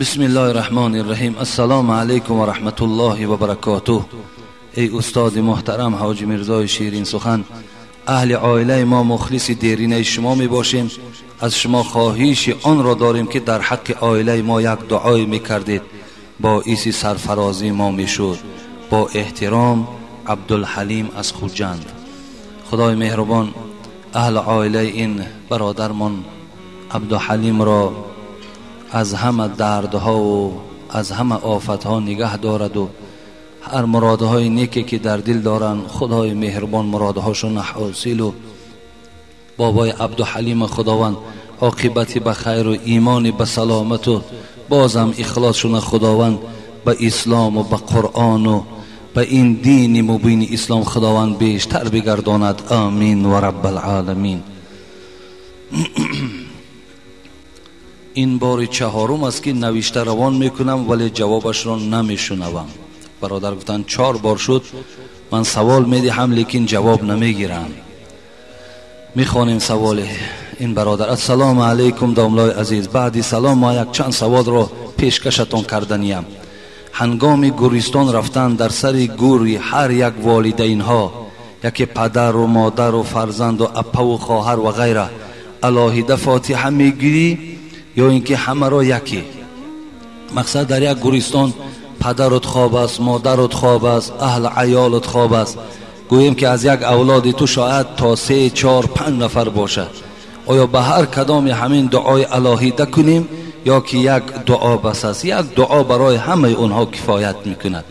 بسم الله الرحمن الرحیم. السلام علیکم و رحمت الله و برکاته. ای استاد محترم حاجی میرزای شیرین سخن، اهل عائله ما مخلص دیرینه شما می باشیم. از شما خواهش آن را داریم که در حق عائله ما یک دعای میکردید، باعث سرفرازی ما میشد. با احترام، عبدالحلیم از خوجند. خدای مهربان اهل عائله این برادرمان عبدالحلیم را از همه دردها و از همه آفتها نگه دارد و هر مرادهای نیکی که در دل دارن خدای مهربان مرادهاشون حاصل و بابای عبدالحلیم خداوند عاقبت به خیر و ایمان به سلامت و بازم اخلاصشون خداوند به اسلام و به قرآن و به این دین مبین اسلام خداوند بیشتر بگرداند. آمین و رب العالمین. این بار چهارم است که نوشته روان میکنم ولی جوابش را نمیشنوم. برادر گفتن 4 بار شد من سوال میدهم لیکن جواب نمیگیرم. میخوانیم سوال این برادر. السلام علیکم داملای عزیز. بعد سلام ما یک چند سوال را پیشکشتان کردنیم. هنگام گورستان رفتن در سر گوری هر یک والدین ها، یکی پدر و مادر و فرزند و اپا و خواهر و غیره، علاهیده فاتحه میگیری یا اینکه همه را یکی؟ مقصد در یک گورستان پدرت خواب است، مادرت خواب است، اهل عیالت خواب است. گوییم که از یک اولاد تو شاید تا 3 4 5 نفر باشد. آیا به هر کدام همین دعای علاهیده کنیم یا که یک دعا بس است؟ یک دعا برای همه اونها کفایت میکند.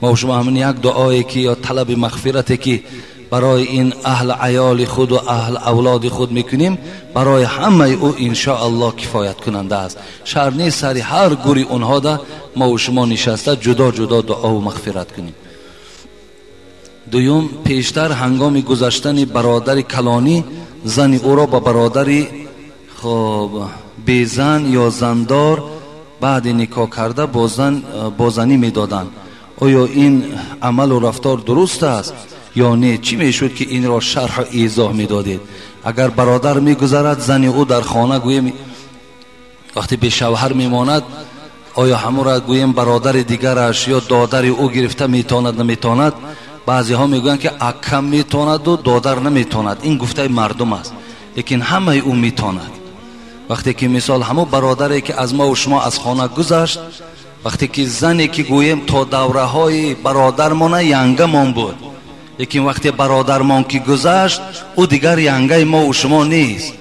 ما و شما همین یک دعایی که یا طلب مغفرتی که برای این اهل عیال خود و اهل اولاد خود میکنیم برای همه او انشاءالله کفایت کننده است. شرط نیست سری هر گوری اونها ده ما و شما نشسته جدا جدا دعا و مغفرت کنیم. دوم، پیشتر هنگام گذشتن برادر کلانی زن او را با برادری بیزن یا زندار بعد نکاح کرده با زنی میدادند. آیا این عمل و رفتار درست است یا نه؟ چی میشد که این را شرح و ایضاح میدادید؟ اگر برادر میگذرد زن او در خانه گویم وقتی به شوهر میماند، آیا همون را گویم برادر دیگرش یا دادر او گرفته میتواند نمیتواند؟ بعضی ها میگویند که اکم میتواند و دادر نمیتواند. این گفته مردم است، لیکن همه او میتواند. وقتی که مثال همون برادری که از ما و شما از خانه گذشت، وقتی که زنی که گویم تا دوره های برادرمان ینگه من بود، لیکن وقتی برادرمان که گذشت او دیگر ینگه ما و شما نیست.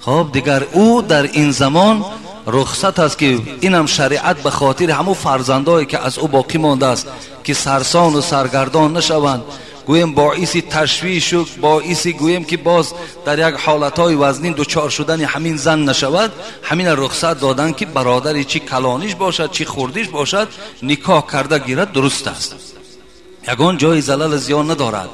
خب دیگر او در این زمان رخصت است که اینم شریعت به خاطر همون فرزندایی که از او باقی مانده است که سرسان و سرگردان نشوند، گویم باعث تشویش و باعث گویم که باز در یک حالتهای وزنین دوچار شدن همین زن نشود، همین رخصت دادن که برادری چی کلانیش باشد چی خوردیش باشد نکاح کرده گیرد. درست است، یگان جای زلال زیان ندارد.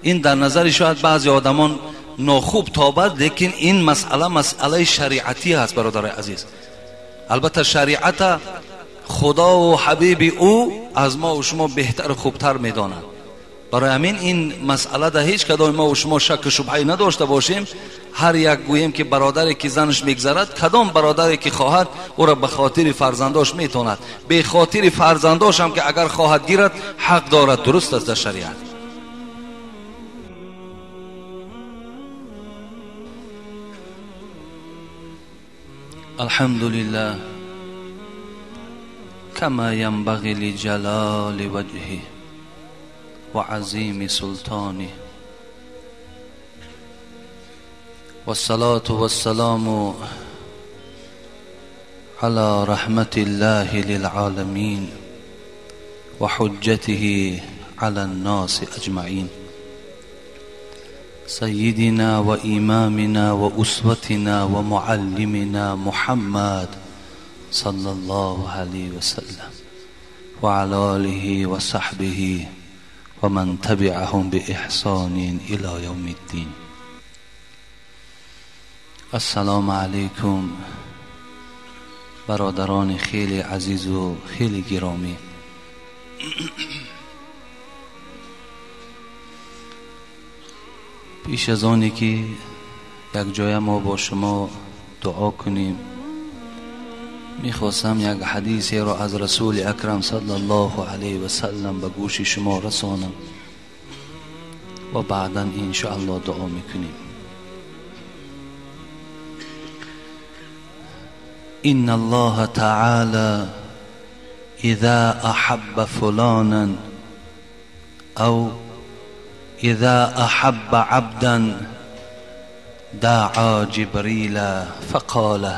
این در نظر شاید بعضی آدمان ناخوب تابد، لیکن این مسئله شریعتی است برادر عزیز. البته شریعت خدا و حبیب او از ما و شما بهتر و خوبتر میداند. برای همین این مسئله در هیچ کدام ما و شما شک و شبهه نداشته باشیم. هر یک گوییم که برادری که زنش میگذرد، کدام برادری که خواهد او را به خاطر فرزنداش میتواند، به خاطر فرزنداش هم که اگر خواهد گیرد حق دارد. درست است در شریعت. الحمدلله کما ینبغی لجلال وجهه و عظیم سلطانه، والصلاة والسلام على رحمت الله للعالمین و حجته على الناس اجمعین، سیدنا و امامنا و اسوتنا و معلمنا محمد صلی الله علیه وسلم و علی آله و صحبه و من تبعهم باحسان الى یوم الدین. السلام علیکم برادران خیلی عزیز و خیلی گرامی. پیش از آنی که یک جای ما با شما دعا کنیم میخواستم یک حدیثی را از رسول اکرم صلی الله علیه و سلم به گوش شما رسانم و بعدا ان شاء الله دعا میکنیم. ان الله تعالی اذا احب فلانا او اذا احب عبدا دعا جبريل فقال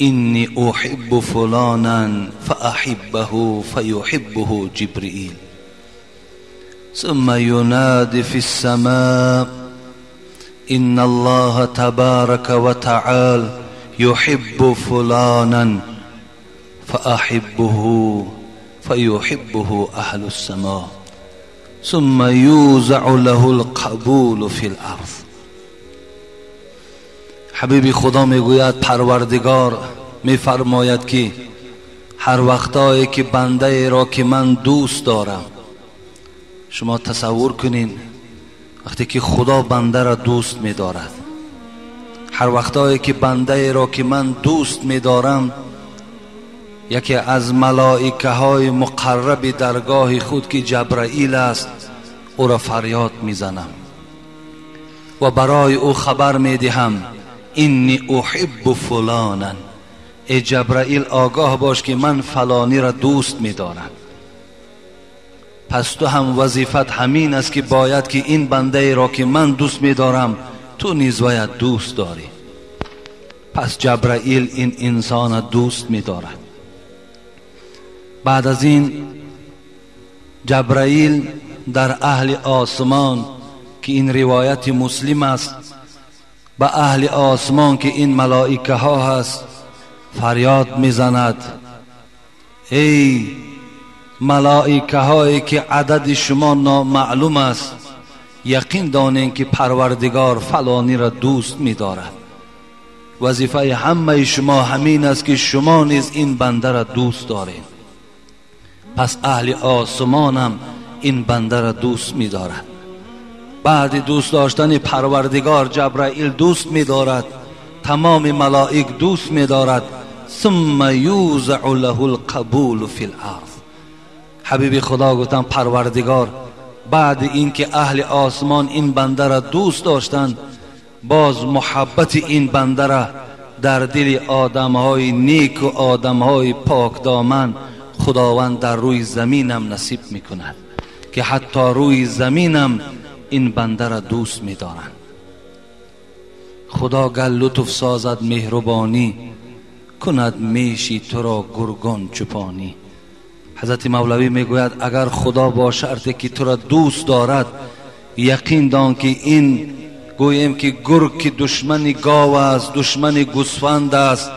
إني أحب فلانا فأحبه فيحبه جبريل ثم ينادي في السماء إن الله تبارك وتعالى يحب فلانا فأحبه فيحبه أهل السماء ثم يوزع له القبول في الأرض. حبیب خدا میگوید پروردگار میفرماید که هر وقتایی که بنده را که من دوست دارم، شما تصور کنین وقتی که خدا بنده را دوست می‌دارد، هر وقتایی که بنده را که من دوست می‌دارم، یکی از ملائکه های مقرب درگاه خود که جبرائیل است او را فریاد میزنم و برای او خبر میدهم اینی احب فلانا، ای جبرائیل آگاه باش که من فلانی را دوست می‌دارم. پس تو هم وظیفت همین است که باید که این بنده را که من دوست می‌دارم تو نیز باید دوست داری. پس جبرائیل این انسان دوست می‌دارد. بعد از این جبرائیل در اهل آسمان که این روایت مسلم است، به اهل آسمان که این ملائکه ها هست فریاد میزند ای ملائکه هایی که عدد شما نامعلوم است، یقین دانین که پروردگار فلانی را دوست می‌دارد. وظیفه همه شما همین است که شما نیز این بنده را دوست دارین. پس اهل آسمان هم این بنده را دوست می‌دارد. بعد دوست داشتن پروردگار جبرائیل دوست می‌دارد، تمام ملائک دوست می‌دارد. ثم یوزع له القبول فی الارض. حبیب خدا گفتن پروردگار بعد اینکه اهل آسمان این بنده را دوست داشتند، باز محبت این بنده را در دل آدم‌های نیک و آدم‌های پاک دامن خداوند در روی زمینم نصیب می‌کند که حتی روی زمینم این بنده را دوست می‌دارند. خدا گر لطف سازد مهربانی، کند میشی تو را گرگان چپانی. حضرت مولوی میگوید اگر خدا با شرطی که تو را دوست دارد، یقین دان که این گویم که گرگ که دشمن گاو است، دشمن گوسفند است،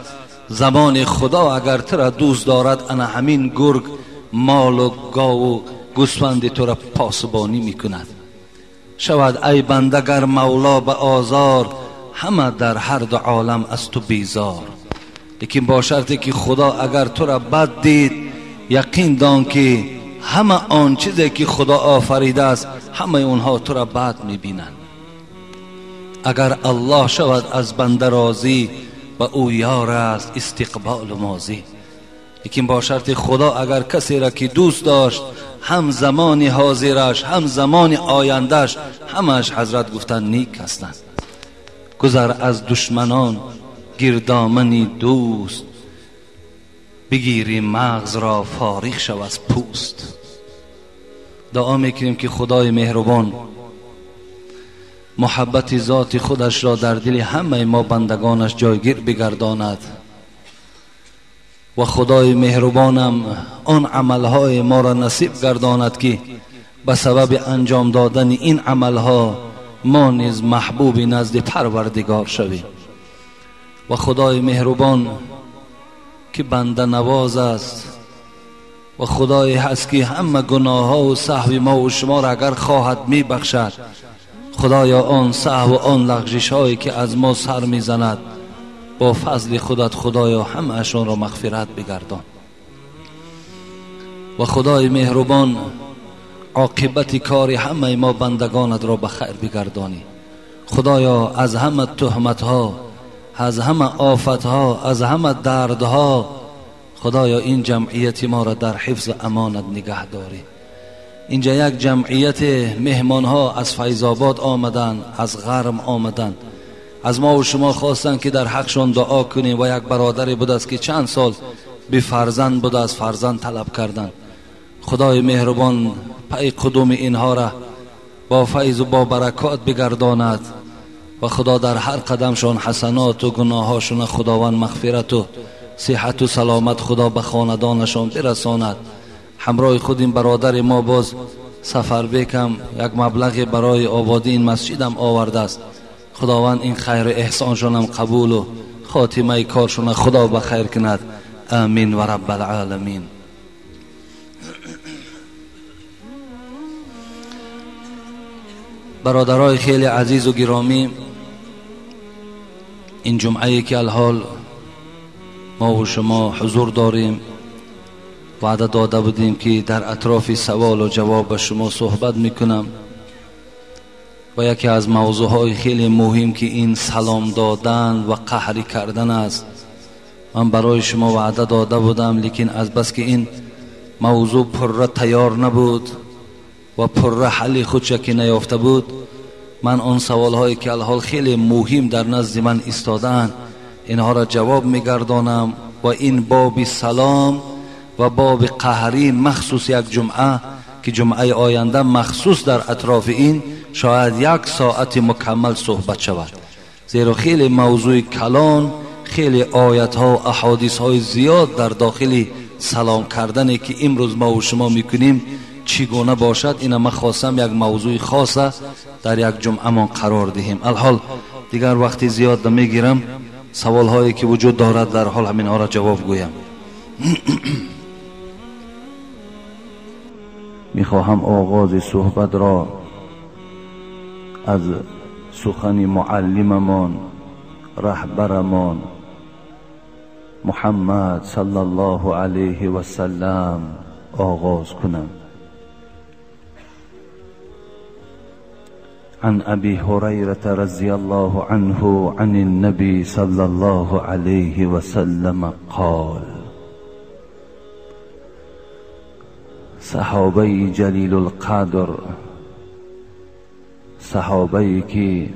زمان خدا اگر تو را دوست دارد انا همین گرگ مال و گاو و گوسفند تو را پاسبانی میکند. شود ای بنده گر مولا به آزار، همه در هر دو عالم از تو بیزار. لیکن با شرطی که خدا اگر تو را بد دید، یقین دان که همه آن چیزی که خدا آفریده است همه اونها تو را بد میبینند. اگر الله شود از بنده راضی، و او یار است استقبال ماضی. لیکن با شرط خدا اگر کسی را که دوست داشت، هم زمان حاضرش هم زمان آیندهش همش حضرت گفتن نیک هستند. گذر از دشمنان گردامنی دوست، بگیری مغز را فارغ شو از پوست. دعا میکنیم که خدای مهربان محبت ذات خودش را در دل همه ما بندگانش جایگیر بگرداند و خدای مهربانم آن عملهای ما را نصیب گرداند که به سبب انجام دادن این عملها ما نیز محبوب نزد پروردگار شویم. و خدای مهربان که بنده نواز است و خدای هست که همه گناه ها و سهو ما و شما را اگر خواهد می بخشد، خدایا آن سهو و آن لغزش هایی که از ما سر می زند با فضل خودت خدایا همه اشان را مغفرت بگردان. و خدای مهربان عاقبت کار همه ما بندگانت را به خیر بگردانی. خدایا از همه تهمت ها، از همه آفت ها، از همه درد ها خدایا این جمعیت ما را در حفظ امانت نگه داری. اینجا یک جمعیت مهمان ها از فیض‌آباد آمدن، از غرم آمدن، از ما و شما خواستن که در حقشان دعا کنیم. و یک برادری بود است که چند سال بی فرزند بود، از فرزند طلب کردن. خدای مهربان پای قدوم اینها را با فیض و با برکات بگرداند و خدا در هر قدمشان حسنات و گناهاشون خداوند مغفرت و صحت و سلامت خدا به خاندانشان برساند. همراه خود این برادر ما باز سفر بکم یک مبلغ برای آبادی این مسجدم آورده است. خداوند این خیر احسانشان هم قبول و خاتمه کارشون خدا به خیر کند. آمین و رب العالمین. برادرای خیلی عزیز و گرامی، این جمعه که الحال ما و شما حضور داریم، وعده داده بودیم که در اطراف سوال و جواب به شما صحبت میکنم و یکی از موضوعهای خیلی مهم که این سلام دادن و قهری کردن است. من برای شما وعده داده بودم، لیکن از بس که این موضوع پره تیار نبود و پره حل خودش که نیافته بود، من اون سوالهایی که الحال خیلی مهم در نزد من ایستادن اینها را جواب میگردانم و این باب سلام و باب قهری مخصوص یک جمعه که جمعه آینده مخصوص در اطراف این شاید 1 ساعت مکمل صحبت شود، زیرا خیلی موضوع کلان، خیلی آیت ها و احادیث های زیاد در داخل سلام کردنی که امروز ما و شما میکنیم چگونه باشد. اینا ما خواستم یک موضوع خاصه در یک جمعه ما قرار دهیم. الحال دیگر وقتی زیاد نمیگیرم، سوال هایی که وجود دارد در حال همین ها را جواب گویم. میخواهم آغاز صحبت را از سخن معلممان، رهبرمان محمد صلی الله علیه و سلم آغاز کنم. عن ابی هریره رضی الله عنه عن النبی صلی الله علیه و سلم قال: صحابه جلیل القدر، صحابه‌ای که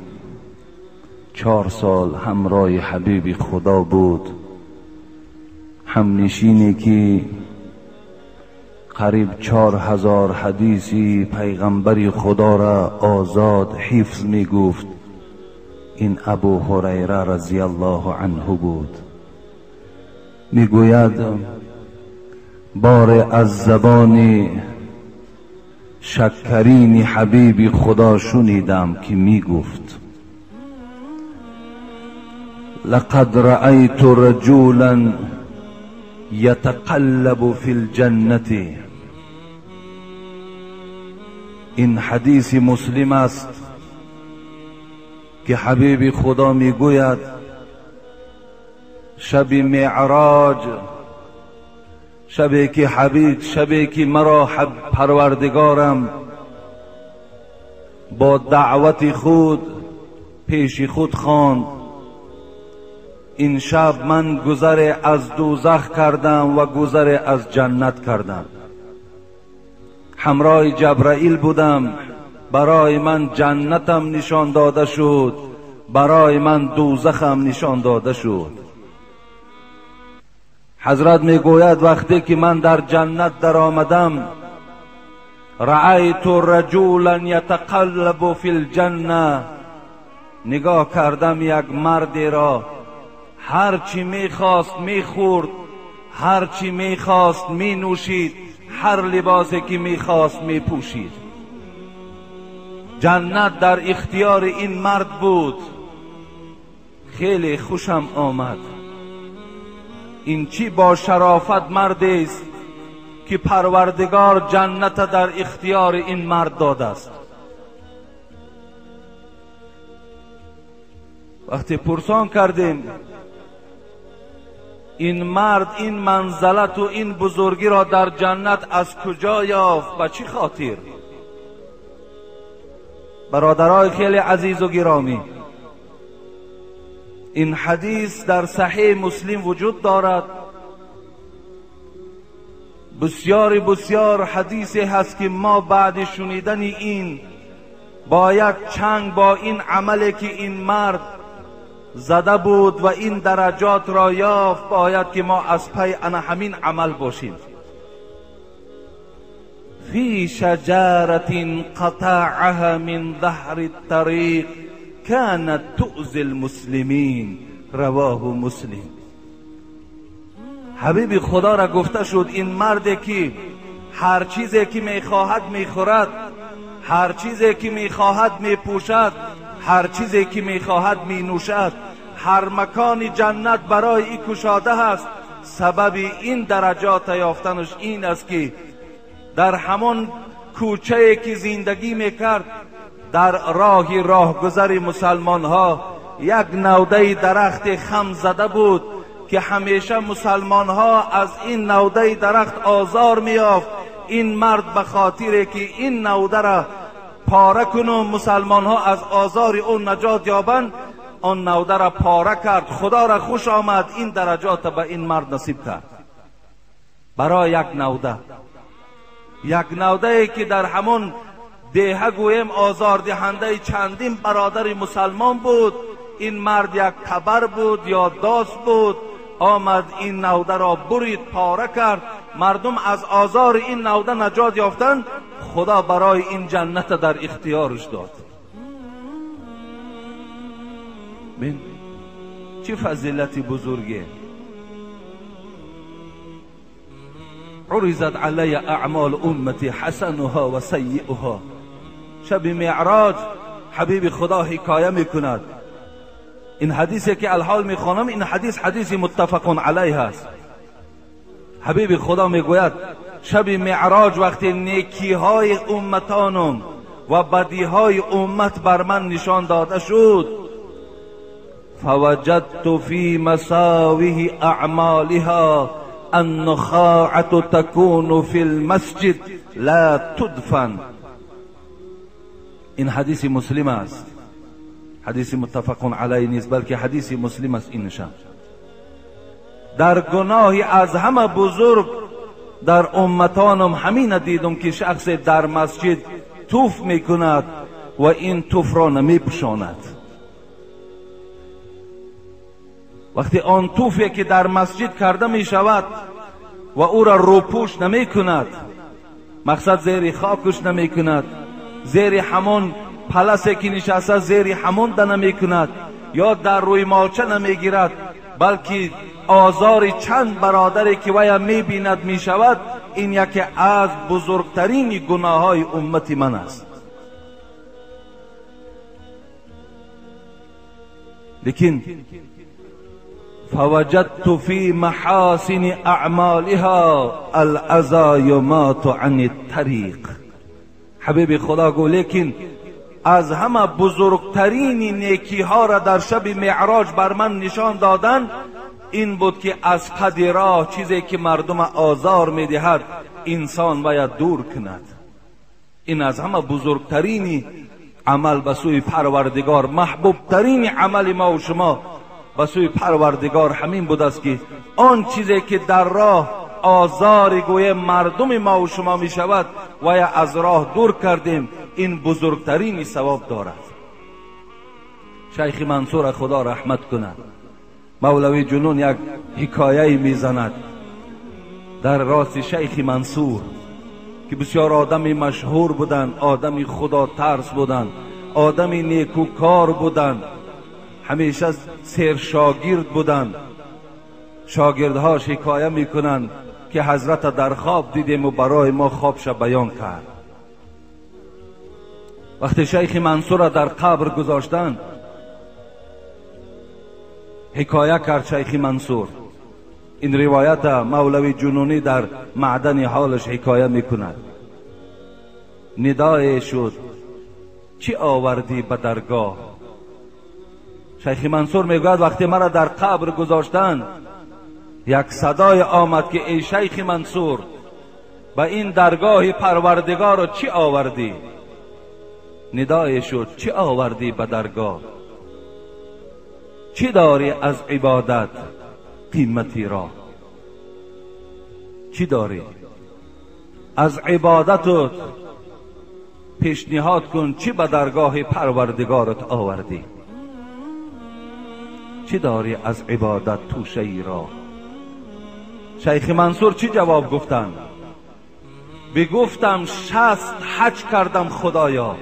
4 سال همراه حبیب خدا بود، همنشینی که قریب 4000 حدیثی پیغمبر خدا را آزاد حفظ می گفت، این ابو هریره رضی الله عنه بود. می گوید بار از زبان شکرین حبیب خدا شنیدم که می گفت: لقد رأيت رجولا يتقلب في الجنة. این حدیث مسلم است که حبیب خدا می گوید شب معراج، شبی که مرا پروردگارم با دعوت خود پیش خود خواند، این شب من گذر از دوزخ کردم و گذر از جنت کردم. همراه جبرائیل بودم، برای من جنتم نشان داده شد، برای من دوزخم نشان داده شد. حضرت می گوید وقتی که من در جنت در آمدم، رأیت رجولا یتقلب فی الجنه، نگاه کردم یک مردی را هرچی میخواست میخورد، هرچی میخواست می نوشید، هر لباسی که میخواست میپوشید. جنت در اختیار این مرد بود. خیلی خوشم آمد. این چی با شرافت مردی است که پروردگار جنت در اختیار این مرد داده است. وقتی پرسان کردیم این مرد این منزلت و این بزرگی را در جنت از کجا یافت، به چه خاطر؟ برادرای خیلی عزیز و گرامی، این حدیث در صحیح مسلم وجود دارد بسیار بسیار حدیثی هست که ما بعد شنیدن این باید چنگ با این عملی که این مرد زده بود و این درجات را یافت، باید که ما از پی همین عمل باشیم. فی شجرة قطعها من ظهر الطریق كانت تؤذی المسلمین، رواه مسلم. حبیب خدا را گفته شد این مردی که هر چیزی که میخواهد میخورد، هر چیزی که میخواهد میپوشد، هر چیزی که میخواهد مینوشد، هر مکان جنت برای این کشاده است. سبب این درجات یافتنش این است که در همان کوچه‌ای که زندگی میکرد، در راهگذر مسلمان ها یک نوده درخت خم زده بود که همیشه مسلمان ها از این نوده درخت آزار میافت. این مرد به خاطر که این نوده را پاره کنه مسلمان ها از آزار اون نجات یابند، آن نوده را پاره کرد. خدا را خوش آمد، این درجات به این مرد نصیب کرد. برای یک نوده که در همون دیه گویم آزار دهنده چندین برادر مسلمان بود، این مرد یک تبر بود یا داس بود، آمد این نوده را برید، پاره کرد. مردم از آزار این نوده نجات یافتند. خدا برای این جنت در اختیارش داد. ببین چه فضیلت بزرگه. عرضت علی اعمال امتی حسنها و سیئها. شب معراج حبیب خدا حکایه میکند. این حدیثی که الحال میخوانم، این حدیث متفق علیه است. حبیب خدا میگوید شب معراج وقتی نیکی های امتانم و بدی های امت بر من نشان داده شد، فوجدت فی مساویه اعمالها النخاعة تكون في المسجد لا تدفن. این حدیث مسلم است، حدیث متفق علیه نیست بلکه حدیث مسلم است. این نشان در گناهی از همه بزرگ در امتانم همین دیدم که شخص در مسجد توف میکند و این توف را نمیپوشاند. وقتی آن توفی که در مسجد کرده می شود و او را روپوش نمی کند، مقصد زیر خاکش نمی کند، زیر همون پلسی که نشسته زیر همون ده نمی کند یا در روی مالچه نمی گیرد، بلکه آزار چند برادری که وی می بیند می شود، این یکی از بزرگترین گناه های امت من است. لیکن فوجدت في محاسن اعمالها العزایمات عن الطریق. حبیب خدا گو لیکن از همه بزرگترین نیکی ها را در شب معراج بر من نشان دادن این بود که از قد راه چیزی که مردم آزار میدهد انسان باید دور کند. این از همه بزرگترین عمل به سوی پروردگار، محبوب ترین عمل ما و شما به سوی پروردگار همین بود است که آن چیزی که در راه آزار گوی مردم ما و شما می شود و یا از راه دور کردیم، این بزرگترین ثواب دارد. شیخ منصور خدا رحمت کند، مولوی جنون یک حکایه می زند در راست شیخ منصور که بسیار آدم مشهور بودند، آدم خدا ترس بودند، آدم نیکوکار بودند، همیشه سیر شاگرد بودند. شاگردهاش حکایه میکنند که حضرت در خواب دیدیم و برای ما خوابش بیان کرد. وقتی شیخ منصور را در قبر گذاشتند حکایه کرد شیخ منصور. این روایت مولوی جنونی در معدن حالش حکایه میکند. ندای شد چی آوردی به درگاه؟ شیخ منصور میگوید وقتی مرا در قبر گذاشتند یک صدای آمد که ای شیخ منصور به این درگاه پروردگار چی آوردی؟ ندای شد چی آوردی به درگاه؟ چی داری از عبادت قیمتی را؟ چی داری؟ از عبادتت پیشنهاد کن چی به درگاه پروردگارت آوردی، چی داری از عبادت توشه ای را. شیخ منصور چی جواب گفتن؟ بگفتم 60 حج کردم خدایا،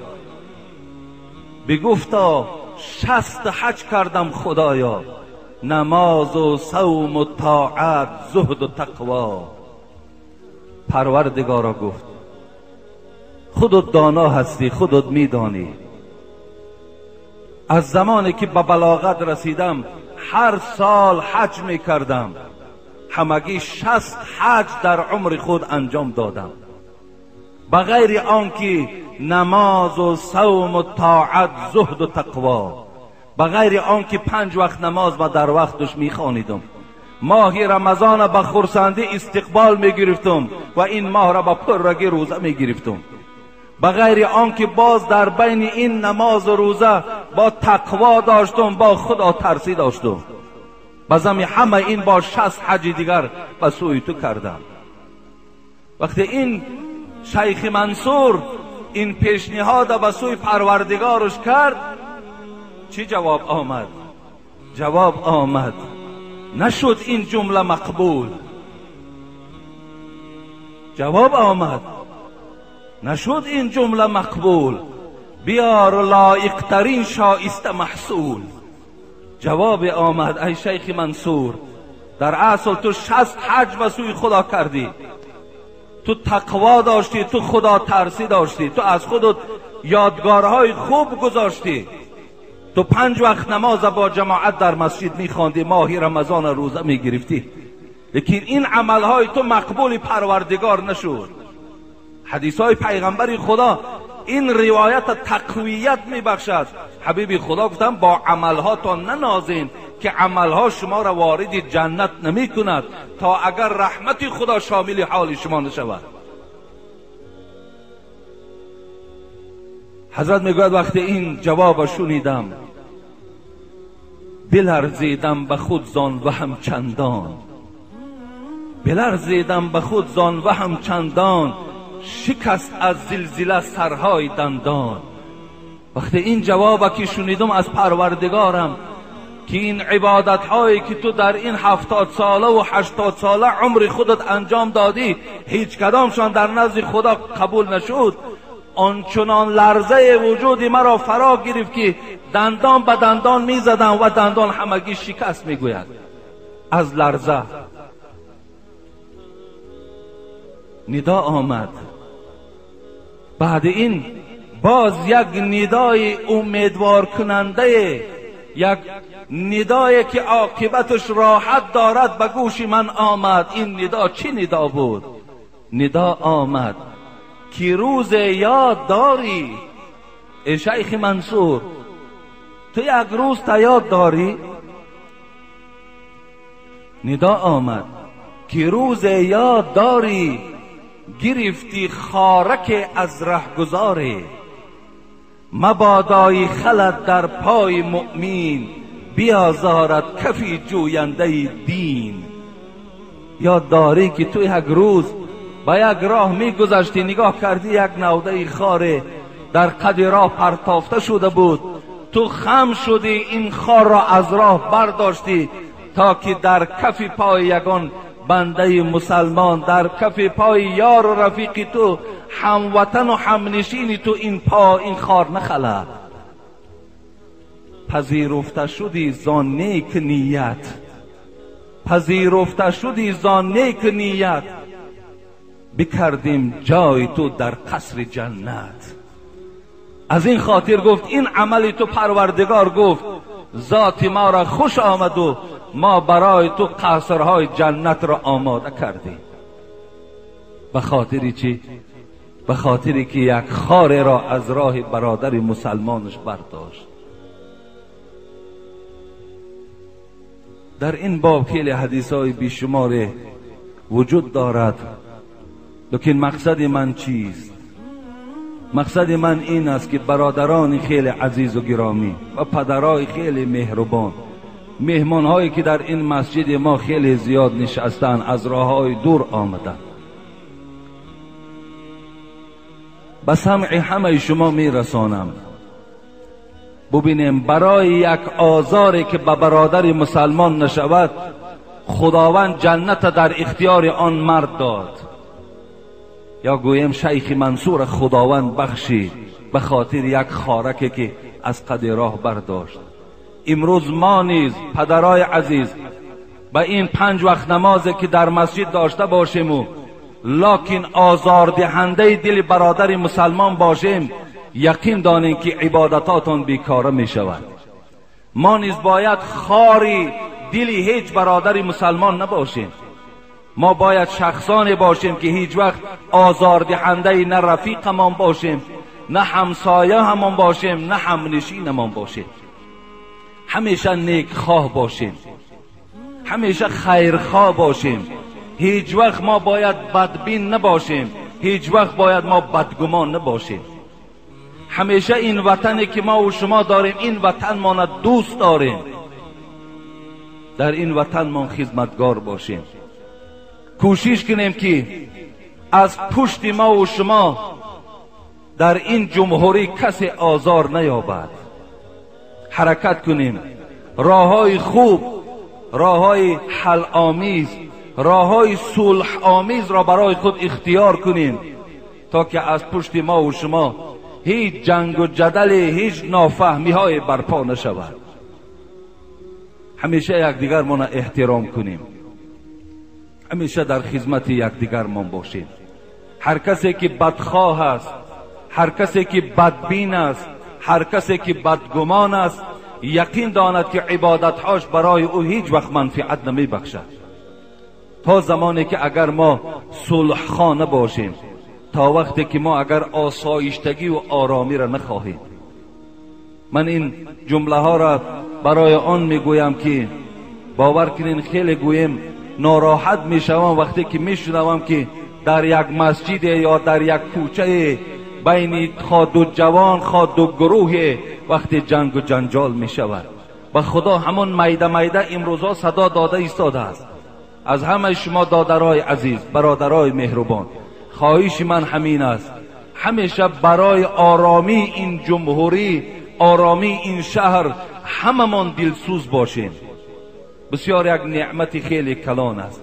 بگفتا 60 حج کردم خدایا، نماز و صوم و طاعت، زهد و تقوا. پروردگارا گفت خودت دانا هستی، خودت میدانی. از زمانی که به بلاغت رسیدم هر سال حج میکردم، همگی 60 حج در عمر خود انجام دادم، بغیر آنکه نماز و صوم و طاعت، زهد و تقوا، بغیر آنکه 5 وقت نماز ما در وقتش میخوانیدم. ماه رمضان با خرسندی استقبال میگرفتم و این ماه را با پررگی روزه میگرفتم، بغیر آنکه باز در بین این نماز و روزه با تقوا داشتم، با خدا ترسی داشتم. بازم همه این با 60 حج دیگر به سوی تو کردم. وقتی این شیخ منصور این پیشنهاد به سوی پروردگارش کرد، چی جواب آمد؟ جواب آمد نشد این جمله مقبول. جواب آمد نشد این جمله مقبول، بیار لایق ترین شایسته محصول. جواب آمد ای شیخ منصور، در اصل تو 60 حج به سوی خدا کردی، تو تقوا داشتی، تو خدا ترسی داشتی، تو از خودت یادگارهای خوب گذاشتی، تو 5 وقت نماز با جماعت در مسجد میخواندی، ماه رمضان روزه میگرفتی، لیکن این عملهای تو مقبول پروردگار نشد. حدیثهای پیغمبر خدا این روایت تقویت میبخشد. حبیب خدا گفتم با عملهاتان ننازین که عملها شما را وارد جنت نمی کند تا اگر رحمت خدا شامل حال شما نشود. حضرت میگوید وقتی این جواب شنیدم بلرزیدم به خود زان و هم چندان، بلرزیدم به خود زان و هم چندان، شکست از زلزله سرهای دندان. وقتی این جواب که شنیدم از پروردگارم که این عبادت هایی که تو در این 70 ساله و 80 ساله عمر خودت انجام دادی هیچ کدامشان در نزد خدا قبول نشد، آنچنان لرزه وجود مرا فرا گرفت که دندان به دندان می زدم و دندان همگی شکست می گوید از لرزه. ندا آمد، بعد این باز یک ندای امیدوار کننده، یک ندایی که عاقبتش راحت دارد به گوش من آمد. این ندا چی ندا بود؟ ندا آمد که روز یاد داری ای شیخ منصور، تو یک روز تا یاد داری؟ ندا آمد که روز یاد داری، گرفتی خارک از رهگذاری، مبادای خلد در پای مؤمن، بیازارد کفی جوینده دین. یاد داری که تو یک روز با یک راه می گذشتی، نگاه کردی یک نوده خاره در قد راه پرتافته شده بود، تو خم شدی این خار را از راه برداشتی تا که در کف پای یگان بنده مسلمان، در کف پای یار و رفیق تو، هموطن و همنشین تو این خار نخلد. پذیرفته شدی زان نیک نیت، پذیرفته شدی زان نیک نیت، بکردیم جای تو در قصر جنت. از این خاطر گفت این عمل تو پروردگار گفت ذات ما را خوش آمد و ما برای تو قصرهای جنت را آماده کردیم. به خاطری چی؟ به خاطری که یک خار را از راه برادر مسلمانش برداشت. در این باب خیلی حدیثهای بیشمار وجود دارد، لیکن مقصد من چیست؟ مقصد من این است که برادران خیلی عزیز و گرامی و پدرای خیلی مهربان، مهمان هایی که در این مسجد ما خیلی زیاد نشستن، از راه های دور آمدن، به سمع همه شما میرسانم. ببینیم برای یک آزاری که به برادر مسلمان نشود، خداوند جنت در اختیار آن مرد داد. یا گویم شیخ منصور خداوند بخشی به خاطر یک خارکی که از قد راه برداشت. امروز ما نیز پدرای عزیز به این 5 وقت نمازی که در مسجد داشته باشیم لکن آزاردهنده دل برادر مسلمان باشیم، یقین دانیم که عبادتاتون بیکاره می شود. ما نیز باید خاری دلی هیچ برادر مسلمان نباشیم. ما باید شخصانی باشیم که هیچ وقت آزاردهنده نه رفیقمان باشیم، نه همسایه همان باشیم، نه همنشینمان باشیم. همیشه نیکخواه باشیم، همیشه خیرخواه باشیم. هیچ وقت ما باید بدبین نباشیم، هیچ وقت باید ما بدگمان نباشیم. همیشه این وطنی که ما و شما داریم، این وطن ما دوست داریم، در این وطن ما خدمتگار باشیم. کوشش کنیم که از پشت ما و شما در این جمهوری کسی آزار نیابد. حرکت کنیم، راههای خوب، راههای حل آمیز، راههای صلح آمیز را برای خود اختیار کنیم تا که از پشت ما و شما هیچ جنگ و جدل، هیچ نافهمی های برپا نشود. همیشه یکدیگر ما احترام کنیم، همیشه در خدمت یکدیگر ما باشیم. هر کسی که بدخواه است، هر کسی که بدبین است، هر کسی که بدگمان است، یقین داند که عبادتهاش برای او هیچ وقت منفعت نمی بخشد. تا زمانی که اگر ما صلح خانه باشیم، تا وقتی که ما اگر آسایشتگی و آرامی را نخواهیم. من این جمله ها را برای آن میگویم که باور کنین خیلی گویم ناراحت میشوم وقتی که میشنوم که در یک مسجد یا در یک کوچه بین خواه دو جوان، خواه دو گروه وقتی جنگ و جنجال میشود. به خدا همون میده میده امروزها صدا داده ایستاده است. از همه شما دادرای عزیز، برادرای مهربان، خواهش من همین است، همیشه برای آرامی این جمهوری، آرامی این شهر هممون دلسوز باشیم. بسیار یک نعمت خیلی کلان است.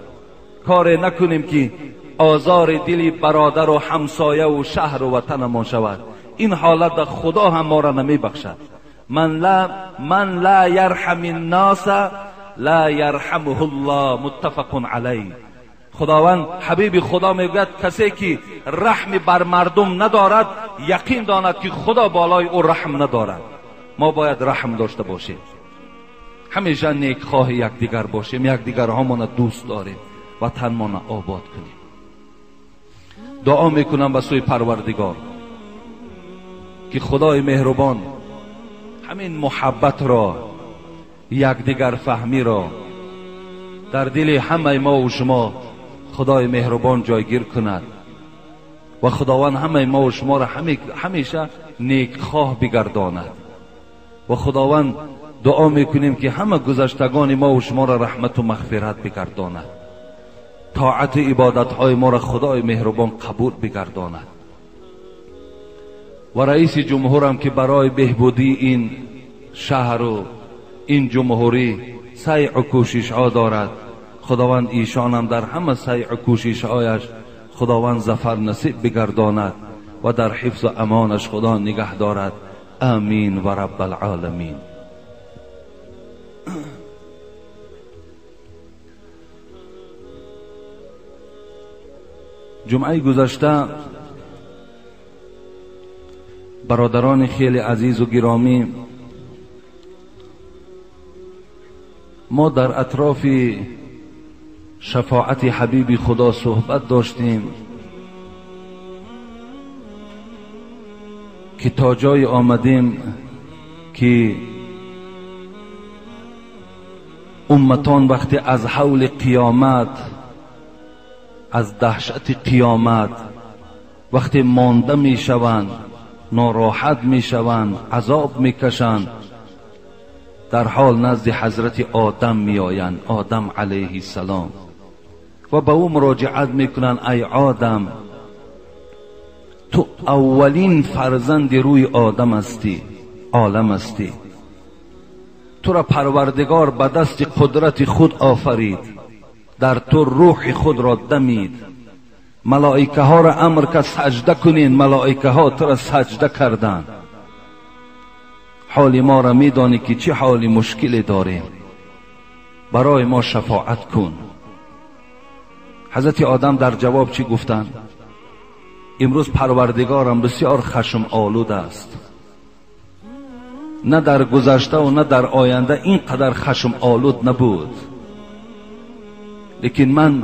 کار نکنیم که آزار دلی برادر و همسایه و شهر و وطنمان شود. این حالت خدا هم ما را نمی بخشد. من لا یرحم الناس لا یرحمه الله، متفق علیه. خداوند حبیب خدا میگوید کسی که رحم بر مردم ندارد، یقین داند که خدا بالای او رحم ندارد. ما باید رحم داشته باشیم، همیشه نیکخواه یکدیگر باشیم، یکدیگر همون دوست داریم، وطنمان آباد کنیم. دعا میکنم به سوی پروردگار که خدای مهربان همین محبت را، یکدیگر فهمی را در دل همه ما و شما خدای مهربان جایگیر کند و خداوند همه ما و شما را همیشه نیکخواه بگرداند. و خداوند دعا میکنیم که همه گذشتگان ما و شما را رحمت و مغفرت بگرداند. طاعت عبادت های ما را خدای مهربان قبول بگرداند. و رئیس جمهورم که برای بهبودی این شهر و این جمهوری سعی و کوشش ها دارد، خداوند ایشان هم در همه سعی و کوشش هایش خداوند ظفر نصیب بگرداند و در حفظ و امانش خدا نگه دارد. آمین و رب العالمین. جمعه گذشته برادران خیلی عزیز و گرامی، ما در اطراف شفاعت حبیب خدا صحبت داشتیم که تا جای آمدیم که امتان وقتی از حول قیامت، از دهشت قیامت وقتی مانده می شوند، ناراحت می شوند، عذاب می کشند، در حال نزد حضرت آدم می آیند، آدم علیه السلام، و به او مراجعت می کنند ای آدم تو اولین فرزند روی آدم هستی، عالم هستی. تو را پروردگار به دست قدرت خود آفرید، در تو روح خود را دمید. ملائکه ها را امر که سجده کنین، ملائکه ها تو را سجده کردند. حال ما را میدانی که چه حال مشکلی داریم، برای ما شفاعت کن. حضرت آدم در جواب چی گفتند؟ امروز پروردگارم بسیار خشم آلود است، نه در گذشته و نه در آینده اینقدر خشم آلود نبود، لیکن من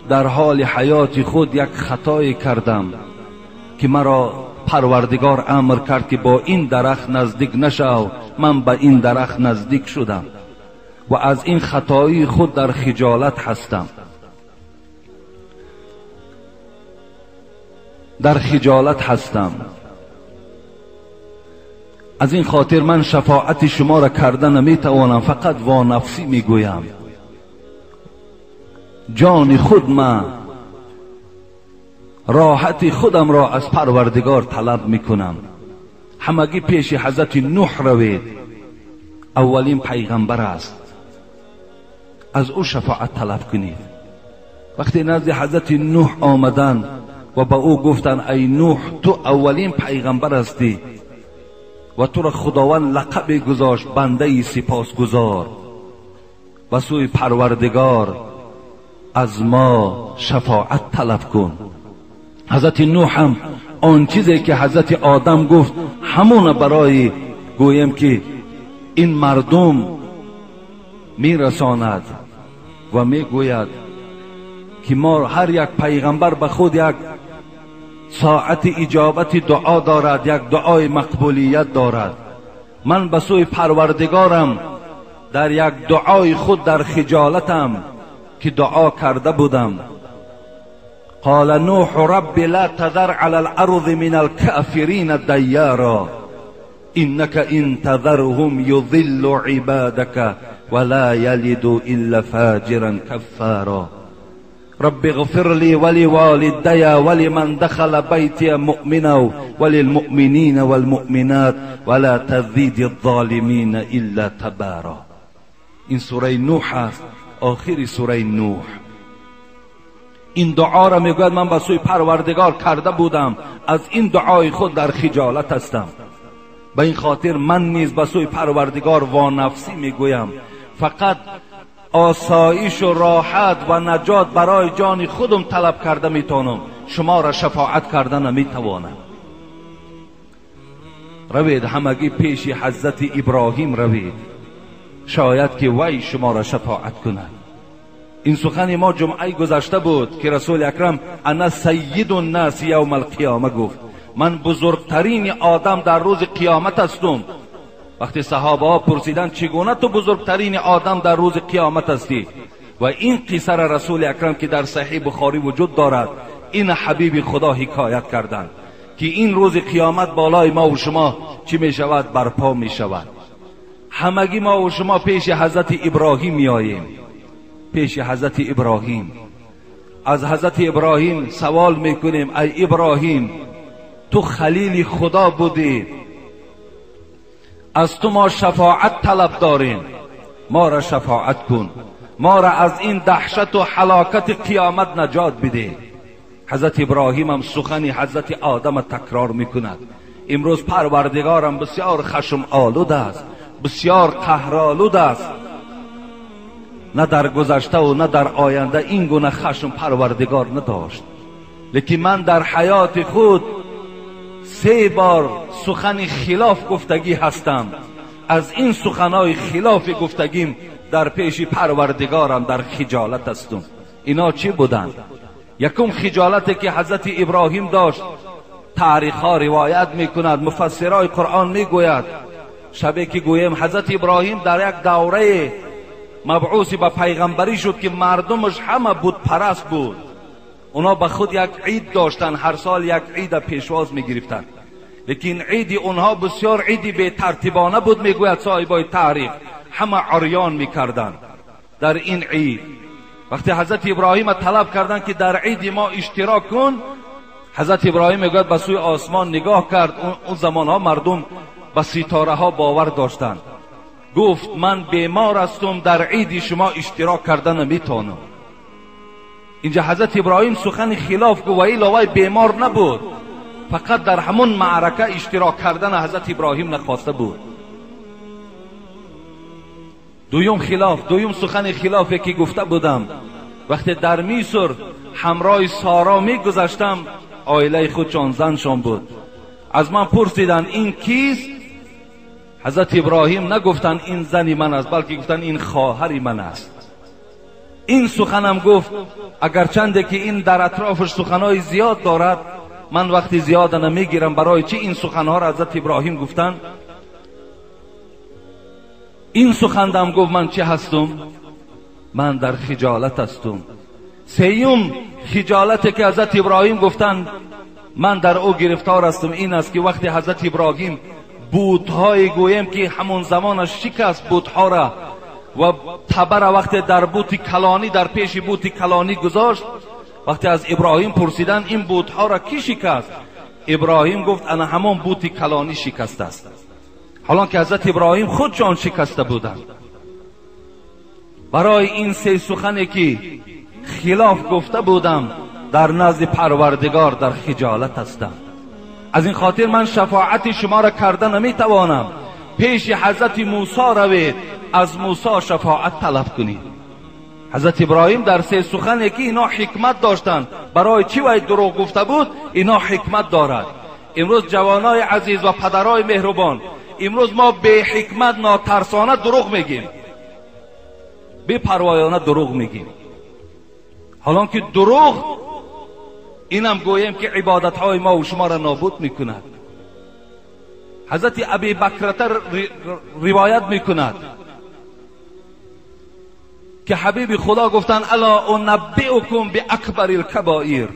در حال حیات خود یک خطایی کردم که مرا پروردگار امر کرد که با این درخت نزدیک نشو. من به این درخت نزدیک شدم و از این خطایی خود در خجالت هستم، در خجالت هستم. از این خاطر من شفاعت شما را کرده نمیتوانم، فقط وا نفسی میگویم. جان خود من، راحت خودم را از پروردگار طلب میکنم. همگی پیش حضرت نوح روید، اولین پیغمبر است، از او شفاعت طلب کنید. وقتی نزد حضرت نوح آمدن و با او گفتن ای نوح تو اولین پیغمبر هستی و تو را خداوند لقب گذاشت بنده سپاسگزار، و سوی پروردگار از ما شفاعت طلب کن. حضرت نوح هم آن چیزی که حضرت آدم گفت همون برای گویم که این مردم میرساند و میگوید که ما هر یک پیغمبر به خود یک ساعت اجابت دعا دارد، یک دعای مقبولیت دارد. من به سوی پروردگارم در یک دعای خود در خجالتم که دعا کرده بودم. قال نوح رب لا تذر على الارض من الكافرین دیارا انك ان تذرهم يضل عبادك ولا يلد الا فاجرا كفارا رب اغفر لي ولوالدي ولمن دخل بيتي مؤمنا وللمؤمنين والمؤمنات ولا تزيد الظالمين الا تبارا. این سوره نوح است، آخری سوره نوح. این دعا را میگوید من به سوی پروردگار کرده بودم، از این دعای خود در خجالت هستم. به این خاطر من نیز به سوی پروردگار وانفسی میگویم، فقط آسایش و راحت و نجات برای جان خودم طلب کرده میتونم، شما را شفاعت کرده نمیتوانم. روید همگی پیش حضرت ابراهیم روید، شاید که وی شما را شفاعت کند. این سخن ما جمعه گذشته بود که رسول اکرم انا سید الناس یوم القیامه گفت، من بزرگترین آدم در روز قیامت هستم. وقتی صحابه ها پرسیدن چگونه تو بزرگترین آدم در روز قیامت هستی، و این قصه را رسول اکرم که در صحیح بخاری وجود دارد، این حبیب خدا حکایت کردند که این روز قیامت بالای ما و شما چی می شود؟ برپا می شود. همگی ما و شما پیش حضرت ابراهیم می آییم، پیش حضرت ابراهیم. از حضرت ابراهیم سوال می کنیم ای ابراهیم تو خلیل خدا بودی، از تو ما شفاعت طلب داریم، ما را شفاعت کن، ما را از این دهشت و هلاکت قیامت نجات بده. حضرت ابراهیم هم سخن حضرت آدم تکرار میکند. امروز پروردگارم بسیار خشم آلود است، بسیار قهرآلود است. نه در گذشته و نه در آینده این گونه خشم پروردگار نداشت، لیکن من در حیات خود 3 بار سخن خلاف گفتگی هستم. از این سخنهای خلاف گفتگیم در پیش پروردگارم در خجالت هستم. اینا چی بودند؟ یکم خجالتی که حضرت ابراهیم داشت، تاریخ ها روایت میکند، مفسرای قرآن میگوید شبی که گویم حضرت ابراهیم در یک دوره مبعوث به پیغمبری شد که مردمش همه بود پرست بود. اونا به خود یک عید داشتن، هر سال یک عید پیشواز میگرفتن، لیکن عید اونها بسیار عید به ترتیبانه بود. میگوید صاحبای تاریخ همه عریان میکردن در این عید. وقتی حضرت ابراهیم طلب کردن که در عید ما اشتراک کن، حضرت ابراهیم میگوید به سوی آسمان نگاه کرد. اون زمان ها مردم به ستاره ها باور داشتند. گفت من بیمار هستم، در عید شما اشتراک کردن نمیتونم. اینجا حضرت ابراهیم سخن خلاف گفت و ایلا بیمار نبود، فقط در همون معرکه اشتراک کردن حضرت ابراهیم نخواسته بود. دویم سخن خلافی که گفته بودم، وقتی در مصر همراه سارا میگذشتم، عائله خود چون زنشان بود. از من پرسیدن این کیست؟ حضرت ابراهیم نگفتن این زنی من است، بلکه گفتن این خواهری من است. این سخنم گفت اگرچند که این در اطرافش سخنهای زیاد دارد، من وقتی زیاد نمیگیرم. برای چی این سخنها را حضرت ابراهیم گفتن؟ این سخندم گفت من چه هستم؟ من در خجالت هستم. سیوم خجالتی که حضرت ابراهیم گفتن من در او گرفتار هستم این است که وقتی حضرت ابراهیم بوتهای گویم که همون زمانش شکست بوتها را و تبر وقتی در بوت کلانی در پیش بوت کلانی گذاشت، وقتی از ابراهیم پرسیدن این بوتها را کی شکست؟ ابراهیم گفت انا همون بوت کلانی شکست است. حالا که حضرت ابراهیم خودشان شکسته بودند. برای این سه سخنی که خلاف گفته بودم در نزد پروردگار در خجالت هستم. از این خاطر من شفاعت شما را کرده نمیتوانم. پیش حضرت موسی روید، از موسی شفاعت طلب کنید. حضرت ابراهیم در سه سخنی که اینا حکمت داشتند، برای چی وای دروغ گفته بود؟ اینا حکمت دارد. امروز جوانای عزیز و پدرای مهربان، امروز ما به حکمت ناترسانه دروغ میگیم، به پروایانه دروغ میگیم. حالا که دروغ اینم گویم که عبادت های ما و شما را نابود میکند. حضرت ابی بکرته روایت میکند که حبیب خدا گفتن الا انبئکم باکبر الکبائر.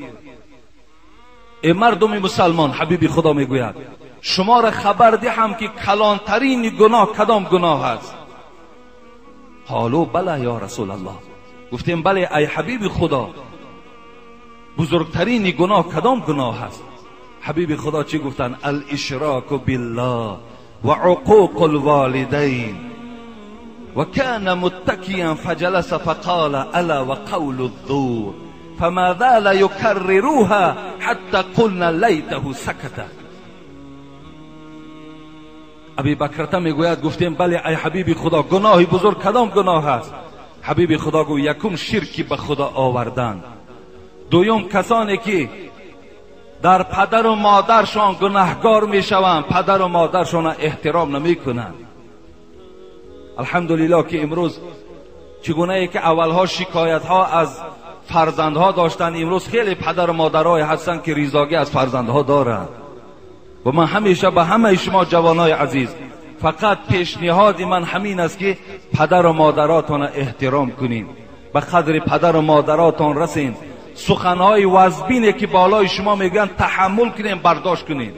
ای مردم مسلمان، حبیب خدا میگوید شما را خبر دهم که کلانترین گناه کدام گناه است؟ قالوا بله یا رسول الله. گفتیم بله ای حبیب خدا، بزرگترین گناه کدام گناه است؟ حبیب خدا چی گفتن؟ الاشراک بالله و عقوق الوالدین. و کان متکیا فجلس فقال الا و قول الزور فما زال یکرروها حتى قلنا لیته سکت. ابی بکرته میگوید گفتیم بله ای حبیب خدا، گناه بزرگ کدام گناه است؟ حبیب خدا گوید یکم شرکی به خدا آوردن، دویم کسانی که در پدر و مادرشان گناهگار میشوند، پدر و مادرشان احترام نمیکنند. الحمدلله که امروز چگونه ای که اولها شکایت ها از فرزندها داشتن، امروز خیلی پدر و مادرای هستند که ریزاگی از فرزندها دارند. و من همیشه به همه شما جوانای عزیز فقط پیشنهاد من همین است که پدر و مادراتان احترام کنین، به قدر پدر و مادراتان رسین. سخنهای وزبینه که بالای شما میگن تحمل کنین، برداشت کنین،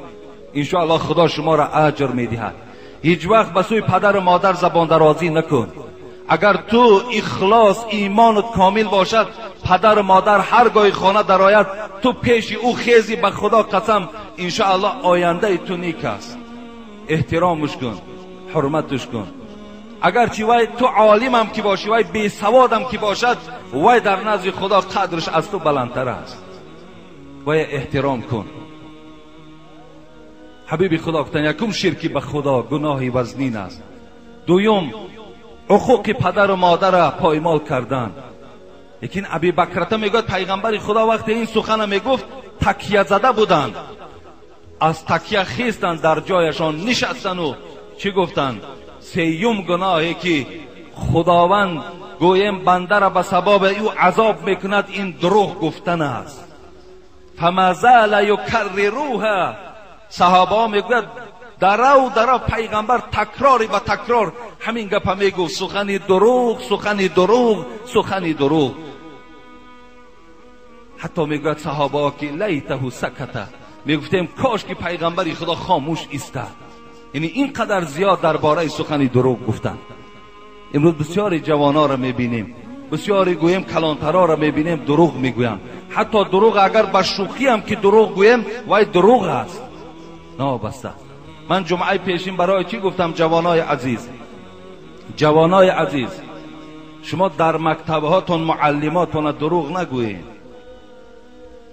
انشاءالله خدا شما را اجر میدهد. هیچ وقت به سوی پدر و مادر زبان درازی نکن. اگر تو اخلاص ایمانت کامل باشد، پدر و مادر هرگاه خانه درآید تو پیش او خیزی، به خدا قسم انشاءالله آینده تو نیک است. احترامش کن، حرمتش کن. اگرچه وای تو عالم هم که باشی، وای بی سواد هم که باشد، وای در نزد خدا قدرش از تو بلندتر است. وای احترام کن. حبیب خدا گفتن یکم شرکی به خدا گناهی وزنین است، دویم حقوق پدر و مادر را پایمال کردن. لیکن ابی بکرته میگوید پیغمبر خدا وقتی این سخن میگفت تکیه زده بودند، از تکیه خیستند، در جایشان نشستند و چی گفتند؟ سیوم گناهی که خداوند گویم بنده را به سبب او عذاب میکند این دروغ گفتن است. فما زال یکرروها. صحابه میگوید درو پیغمبر تکراری به تکرار همین گپ میگفت، سخنی دروغ، سخنی دروغ، سخنی دروغ. حتی میگوید صحابه که لیته سکته، میگفتیم کاش که پیغمبر خدا خاموش ایستاد. یعنی اینقدر زیاد درباره سخنی دروغ گفتن. امروز بسیاری جوانا را میبینیم، بسیاری گویم کلانترا را میبینیم دروغ میگویم. حتی دروغ اگر به شوخی هم که دروغ گویم وای دروغ است. نابسته. من جمعه پیشین برای چی گفتم؟ جوانای عزیز، جوانای عزیز، شما در مکتبهاتون معلماتون دروغ نگویید.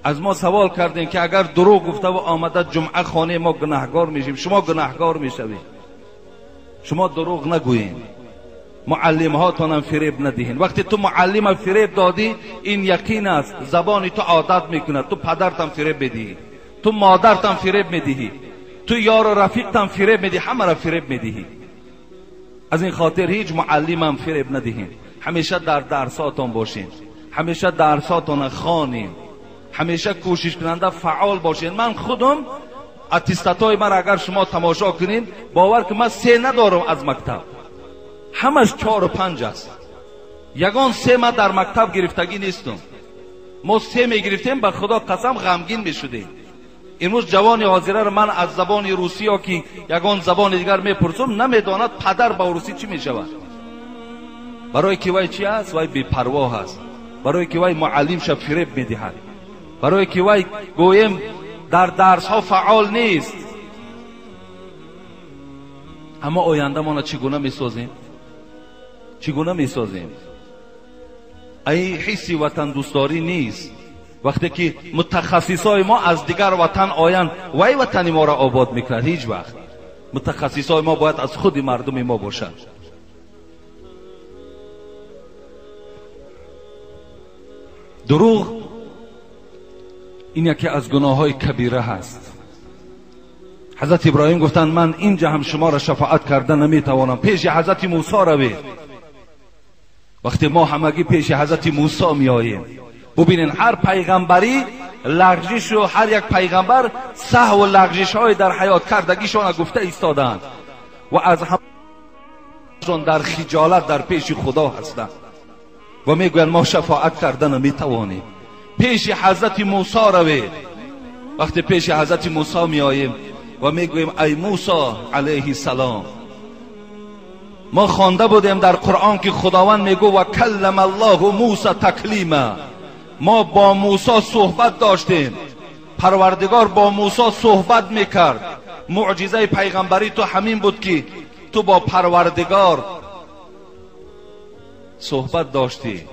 از ما سوال کردین که اگر دروغ گفته و آمده جمعه خانه ما گناهگار میشیم. شما گناهگار میشوید. شما دروغ نگویید. معلمهاتون هم فریب ندهین. وقتی تو معلم فریب دادی این یقین است زبانی تو عادت میکنه. تو پدرتم فریب میدهی، تو مادرتم فریب میدهی، تو یار و رفیقتم فریب میدهی، همه را فریب میدهی. از این خاطر هیچ معلم هم فریب ندهین. همیشه در درساتون باشین، همیشه درساتون خوانین، همیشه کوشش کننده فعال باشین. من خودم اتستاتای من اگر شما تماشا کنین باور که من 3 ندارم از مکتب، همش 4 و 5 است. یگان 3 من در مکتب گرفتگی نیستم. ما 3 میگرفتیم به خدا قسم غمگین میشدیم. امروز جوانی حاضره را من از زبان روسی ها که یگان زبان دیگر میپرسم نمیداند پدر با روسی چی میشود. برای که وای چی است؟ وای بی پروا است. برای که وای معلم شب فریب میدهد. برای که وای گویم در درس ها فعال نیست. اما آینده ما چگونه میسازیم؟ چگونه میسازیم؟ ای حسی وطن دوستداری نیست. وقتی که متخصصای ما از دیگر وطن آیند وای وطن ما را آباد میکند. هیچ وقت متخصصای ما باید از خود مردم ما باشند. دروغ این یکی از گناه های کبیره هست. حضرت ابراهیم گفتند من اینجا هم شما را شفاعت کردن نمیتوانم. پیش حضرت موسی روید. وقتی ما همگی پیش حضرت موسی میاییم ببینین هر پیغمبری لغزش و هر یک پیغمبر سهو و لغزش های در حیات کردگیشان گفته ایستادند و از همشون در خجالت در پیش خدا هستند و میگویند ما شفاعت کردن نمیتوانیم. پیش حضرت موسی روید. وقتی پیش حضرت موسی میاییم و میگوییم ای موسی علیه السلام، ما خوانده بودیم در قرآن که خداوند میگو و کلم الله موسی تکلیما، ما با موسی صحبت داشتیم. پروردگار با موسی صحبت میکرد. معجزه پیغمبری تو همین بود که تو با پروردگار صحبت داشتی.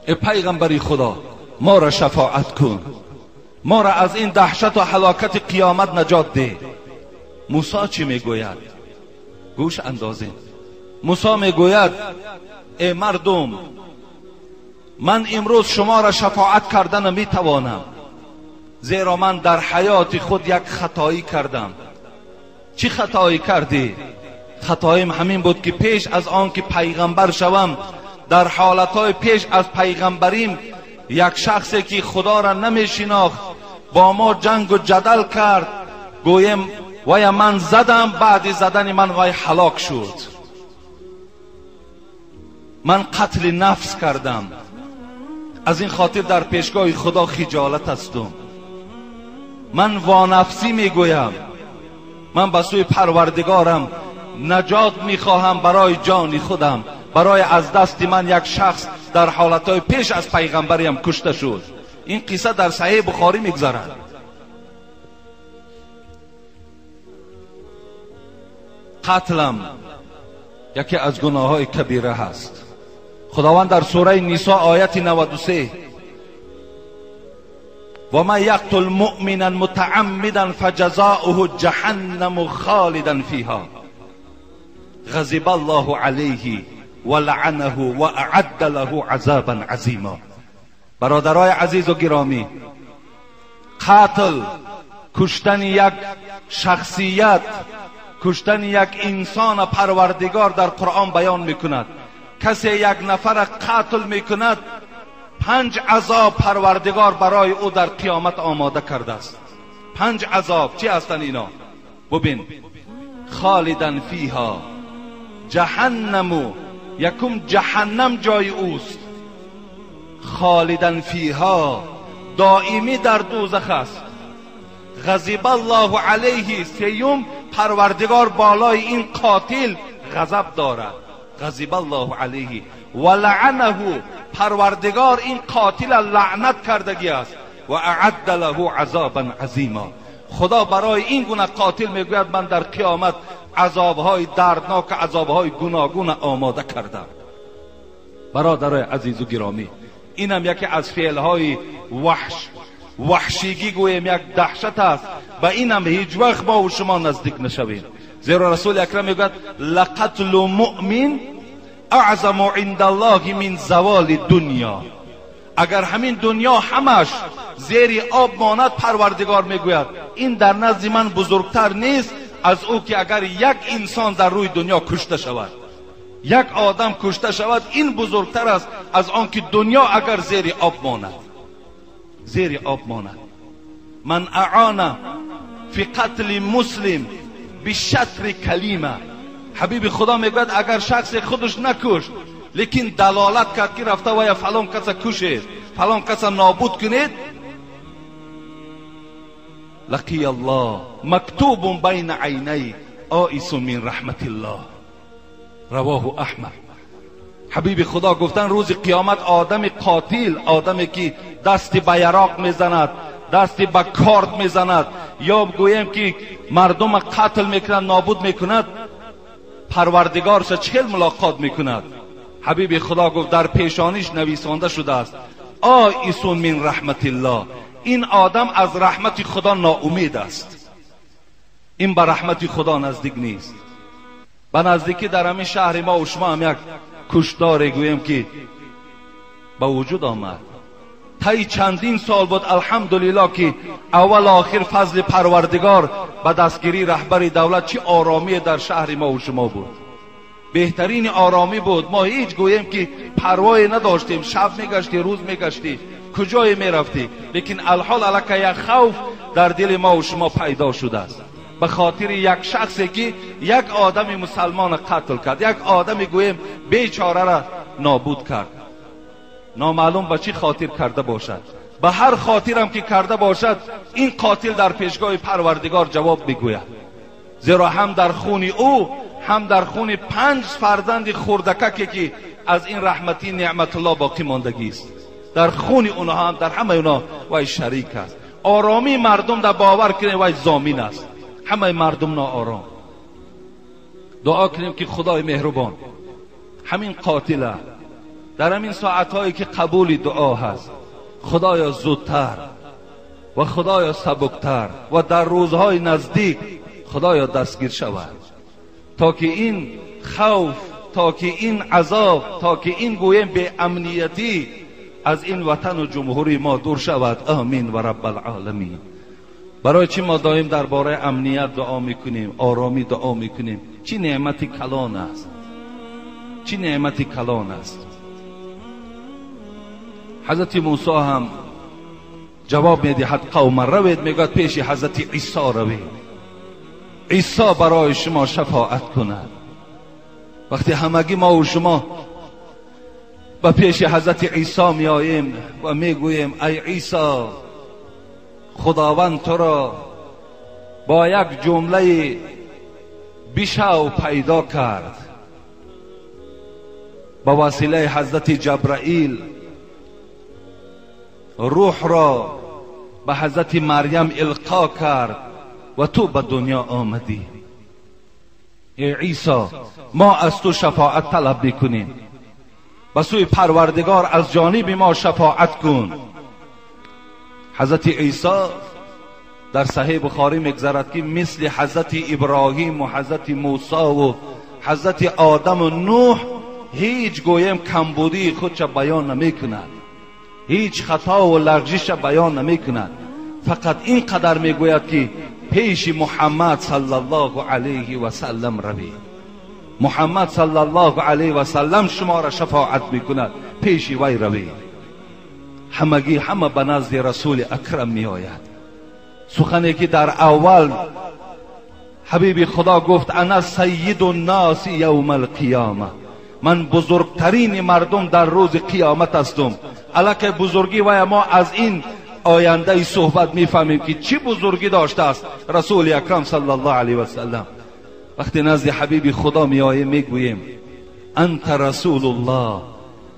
ای پیغمبری خدا ما را شفاعت کن، ما را از این دهشت و هلاکت قیامت نجات ده. موسی چی میگوید؟ گوش اندازین. موسی میگوید ای مردم من امروز شما را شفاعت کردن نمیتوانم، زیرا من در حیات خود یک خطایی کردم. چی خطایی کردی؟ خطایم همین بود که پیش از آن که پیغمبر شوم در حالتهای پیش از پیغمبریم یک شخصی که خدا را نمیشناخت با ما جنگ و جدل کرد، گویم وای من زدم، بعد زدن من وای هلاک شد. من قتل نفس کردم. از این خاطر در پیشگاه خدا خجالت هستم. من وانفسی میگویم. من به سوی پروردگارم نجات میخواهم برای جان خودم، برای از دست من یک شخص در حالتهای پیش از پیغمبریم کشته شد. این قصه در صحیح بخاری میگذرد. قتلم یکی از گناه های کبیره هست. خداوند در سوره نساء آیت 93 و من یقتل مؤمنا متعمدا فجزاؤه جهنم خالدا فیها غضب الله علیه ولعنه و اعد له عذابا عظیما. برادرای عزیز و گرامی، قتل، کشتن یک شخصیت، کشتن یک انسان پروردگار در قرآن بیان میکند. کسی یک نفر قتل میکند 5 عذاب پروردگار برای او در قیامت آماده کرده است. 5 عذاب. چی هستن اینا؟ ببین. خالدن فیها، جهنم، یکم جهنم جای اوست. خالدن فیها، دائمی در دوزخ است. غضب الله علیه، سیوم پروردگار بالای این قاتل غضب دارد. غضب الله علیه ولعنه، پروردگار این قاتل لعنت کردگی است و اعد له عذابا عظیما. خدا برای این گونه قاتل میگوید من در قیامت عذابهای دردناک، عذابهای گوناگون آماده کردم. برادرای عزیز و گرامی، اینم یکی از فعلهای وحشیگی گویم یک دهشت است. به اینم هیچ وقت ما و شما نزدیک نشویم، زیرا رسول اکرم میگوید لقتل مؤمن اعظم عند الله من زوال دنیا. اگر همین دنیا همش زیر آب ماند، پروردگار میگوید این در نزد من بزرگتر نیست از او که اگر یک انسان در روی دنیا کشته شود، یک آدم کشته شود، این بزرگتر است از آن که دنیا اگر زیر آب ماند. زیر آب ماند. من اعان فی قتل مسلم بشطر کلمه. حبیب خدا میگوید اگر شخص خودش نکشت لیکن دلالت کرد که رفته و یا فلان کس کشید، فلان کس نابود کنید، لقی الله مکتوب بین عینی آیس من رحمت الله. رواه احمد. حبیب خدا گفتن روز قیامت آدم قاتل، آدمی که دستی به یراق میزند، دستی به کارد میزند، یا گویم که مردم قتل میکند، نابود میکند، پروردگارش چهل ملاقات میکند. حبیب خدا گفت در پیشانیش نویسانده شده است آیس من رحمت الله. این آدم از رحمت خدا ناامید است، این به رحمت خدا نزدیک نیست. به نزدیکی در همین شهر ما و شما هم یک کشتاری گویم که به وجود آمد. طی چندین سال بود الحمدلله که اول آخر فضل پروردگار به دستگیری رهبر دولت چه آرامی در شهر ما و شما بود. بهترین آرامی بود. ما هیچ گویم که پروایی نداشتیم، شب میگشتی، روز میگشتی، کجای میرفتی، لیکن الحال الک یک خوف در دل ما و شما پیدا شده است به خاطر یک شخصی که یک آدم مسلمان قتل کرد، یک آدم گویم بیچاره را نابود کرد. نامعلوم به چی خاطر کرده باشد، به هر خاطرم که کرده باشد، این قاتل در پیشگاه پروردگار جواب میگوید، زیرا هم در خون او هم در خون 5 فرزند خردککی که از این رحمتی نعمت الله باقی ماندگی است، در خون اونها هم در همه اونها وای شریک است. آرامی مردم در باور کنه وای ضامن است، همه مردم ناآرام. دعا کنیم که خدای مهربان همین قاتله در همین ساعتهایی که قبول دعا هست، خدایا زودتر و خدایا سبکتر و در روزهای نزدیک خدایا دستگیر شود، تا که این خوف، تا که این عذاب، تا که این گویم به امنیتی از این وطن و جمهوری ما دور شود. آمین و رب العالمین. برای چی ما دائم درباره امنیت دعا میکنیم، آرامی دعا میکنیم؟ چی نعمتی کلان است، چی نعمتی کلان است. حضرت موسی هم جواب میدهد قوم روید، میگوید پیش حضرت عیسی روید، عیسی برای شما شفاعت کند. وقتی همگی ما و شما به پیش حضرت عیسی می آییم و میگوییم ای عیسی، خداوند تو را با یک جمله بیشو پیدا کرد، با وسیله حضرت جبرائیل روح را به حضرت مریم القا کرد و تو به دنیا آمدی. ای عیسی، ما از تو شفاعت طلب میکنیم، به سوی پروردگار از جانب ما شفاعت کن. حضرت عیسی در صحیح بخاری میگذرد که مثل حضرت ابراهیم و حضرت موسی و حضرت آدم و نوح هیچ گویم کمبودی خودش بیان نمیکند، هیچ خطا و لغزش بیان نمیکند، فقط این قدر میگوید که پیش محمد صلی الله علیه و سلم روید. محمد صلی الله علیه و سلم شما را شفاعت میکند، پیش وی روید. همگی همه به نزد رسول اکرم می آید. سخنی که در اول حبیب خدا گفت انا سید الناس یوم القیامه، من بزرگترین مردم در روز قیامت هستم. الک بزرگی و ما از این آینده صحبت میفهمیم که چی بزرگی داشته است رسول اکرم صلی الله علیه و سلم. وقتی نزد حبیب خدا می آییم میگوییم انت رسول الله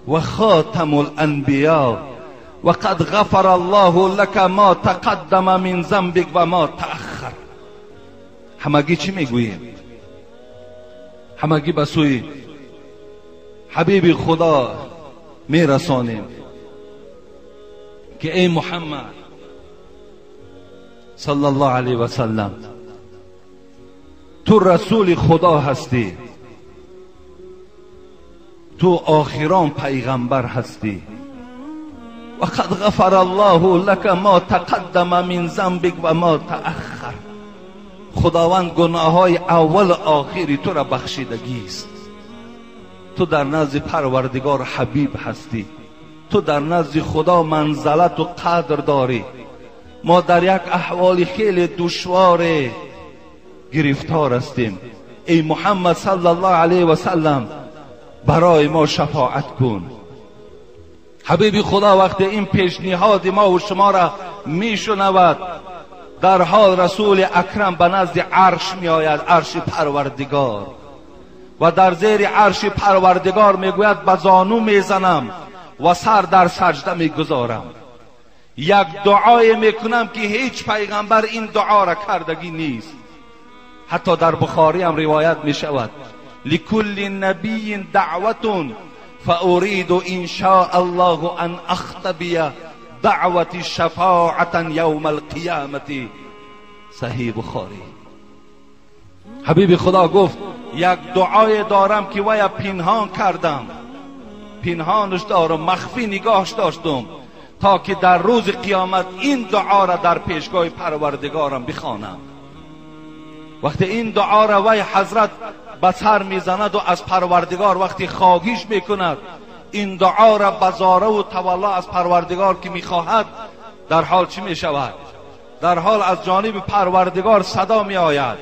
و خاتم الانبیاء و قد غفر الله لك ما تقدم من ذنبك و ما تأخر. همگی چی میگوییم؟ همگی به سوی حبیب خدا میرسانیم که ای محمد صلی الله علیه و سلم، تو رسول خدا هستی، تو آخران پیغمبر هستی. و قد غفر الله لك ما تقدم من ذنبك و ما تأخر. خداوند گناههای اول آخری تو را بخشیدگی است. تو در نزد پروردگار حبیب هستی، تو در نزد خدا منزلت و قدر داری. ما در یک احوال خیلی دشوار گرفتار هستیم. ای محمد صلی الله علیه و سلم برای ما شفاعت کن. حبیب خدا وقتی این پیشنهاد ما و شما را میشنود، در حال رسول اکرم به نزد عرش می آید، عرش پروردگار، و در زیر عرش پروردگار میگوید به زانو میزنم و سر در سجده میگذارم. یک دعای میکنم که هیچ پیغمبر این دعا را کردگی نیست. حتی در بخاری هم روایت میشود لکل نبی دعوت فارید ان شاء الله ان اختبی دعوت شفاعتا یوم القیامت. صحیح بخاری. حبیب خدا گفت یک دعای دارم که وی پنهان کردم، پنهانش دارم، مخفی نگاهش داشتم تا که در روز قیامت این دعا را در پیشگاه پروردگارم بخوانم. وقتی این دعا را وی حضرت به سر میزند و از پروردگار وقتی خواهش میکند این دعا را بزاره و تولا از پروردگار که میخواهد، در حال چی میشود؟ در حال از جانب پروردگار صدا می آید.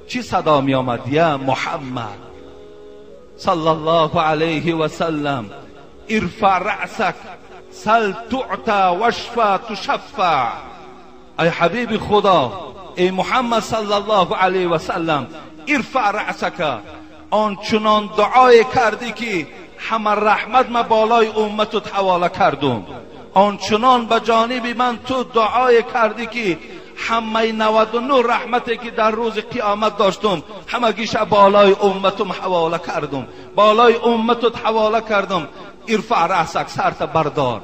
چی صدا می آمد؟ یا محمد صلی الله علیه و سلم ارفع رأسک سل تعطى واشفع تشفع. ای حبیب خدا، ای محمد صلی الله علیه و سلم، ارفع رأسک، آنچنان دعای کردی که همه رحمت ما بالای امتت حواله کردم، آنچنان به جانب من تو دعای کردی که همه 99 رحمتی که در روز قیامت داشتم همگیش بالای امتم حواله کردم، بالای امتت حواله کردم. ارفع رأسک، سرت بردار،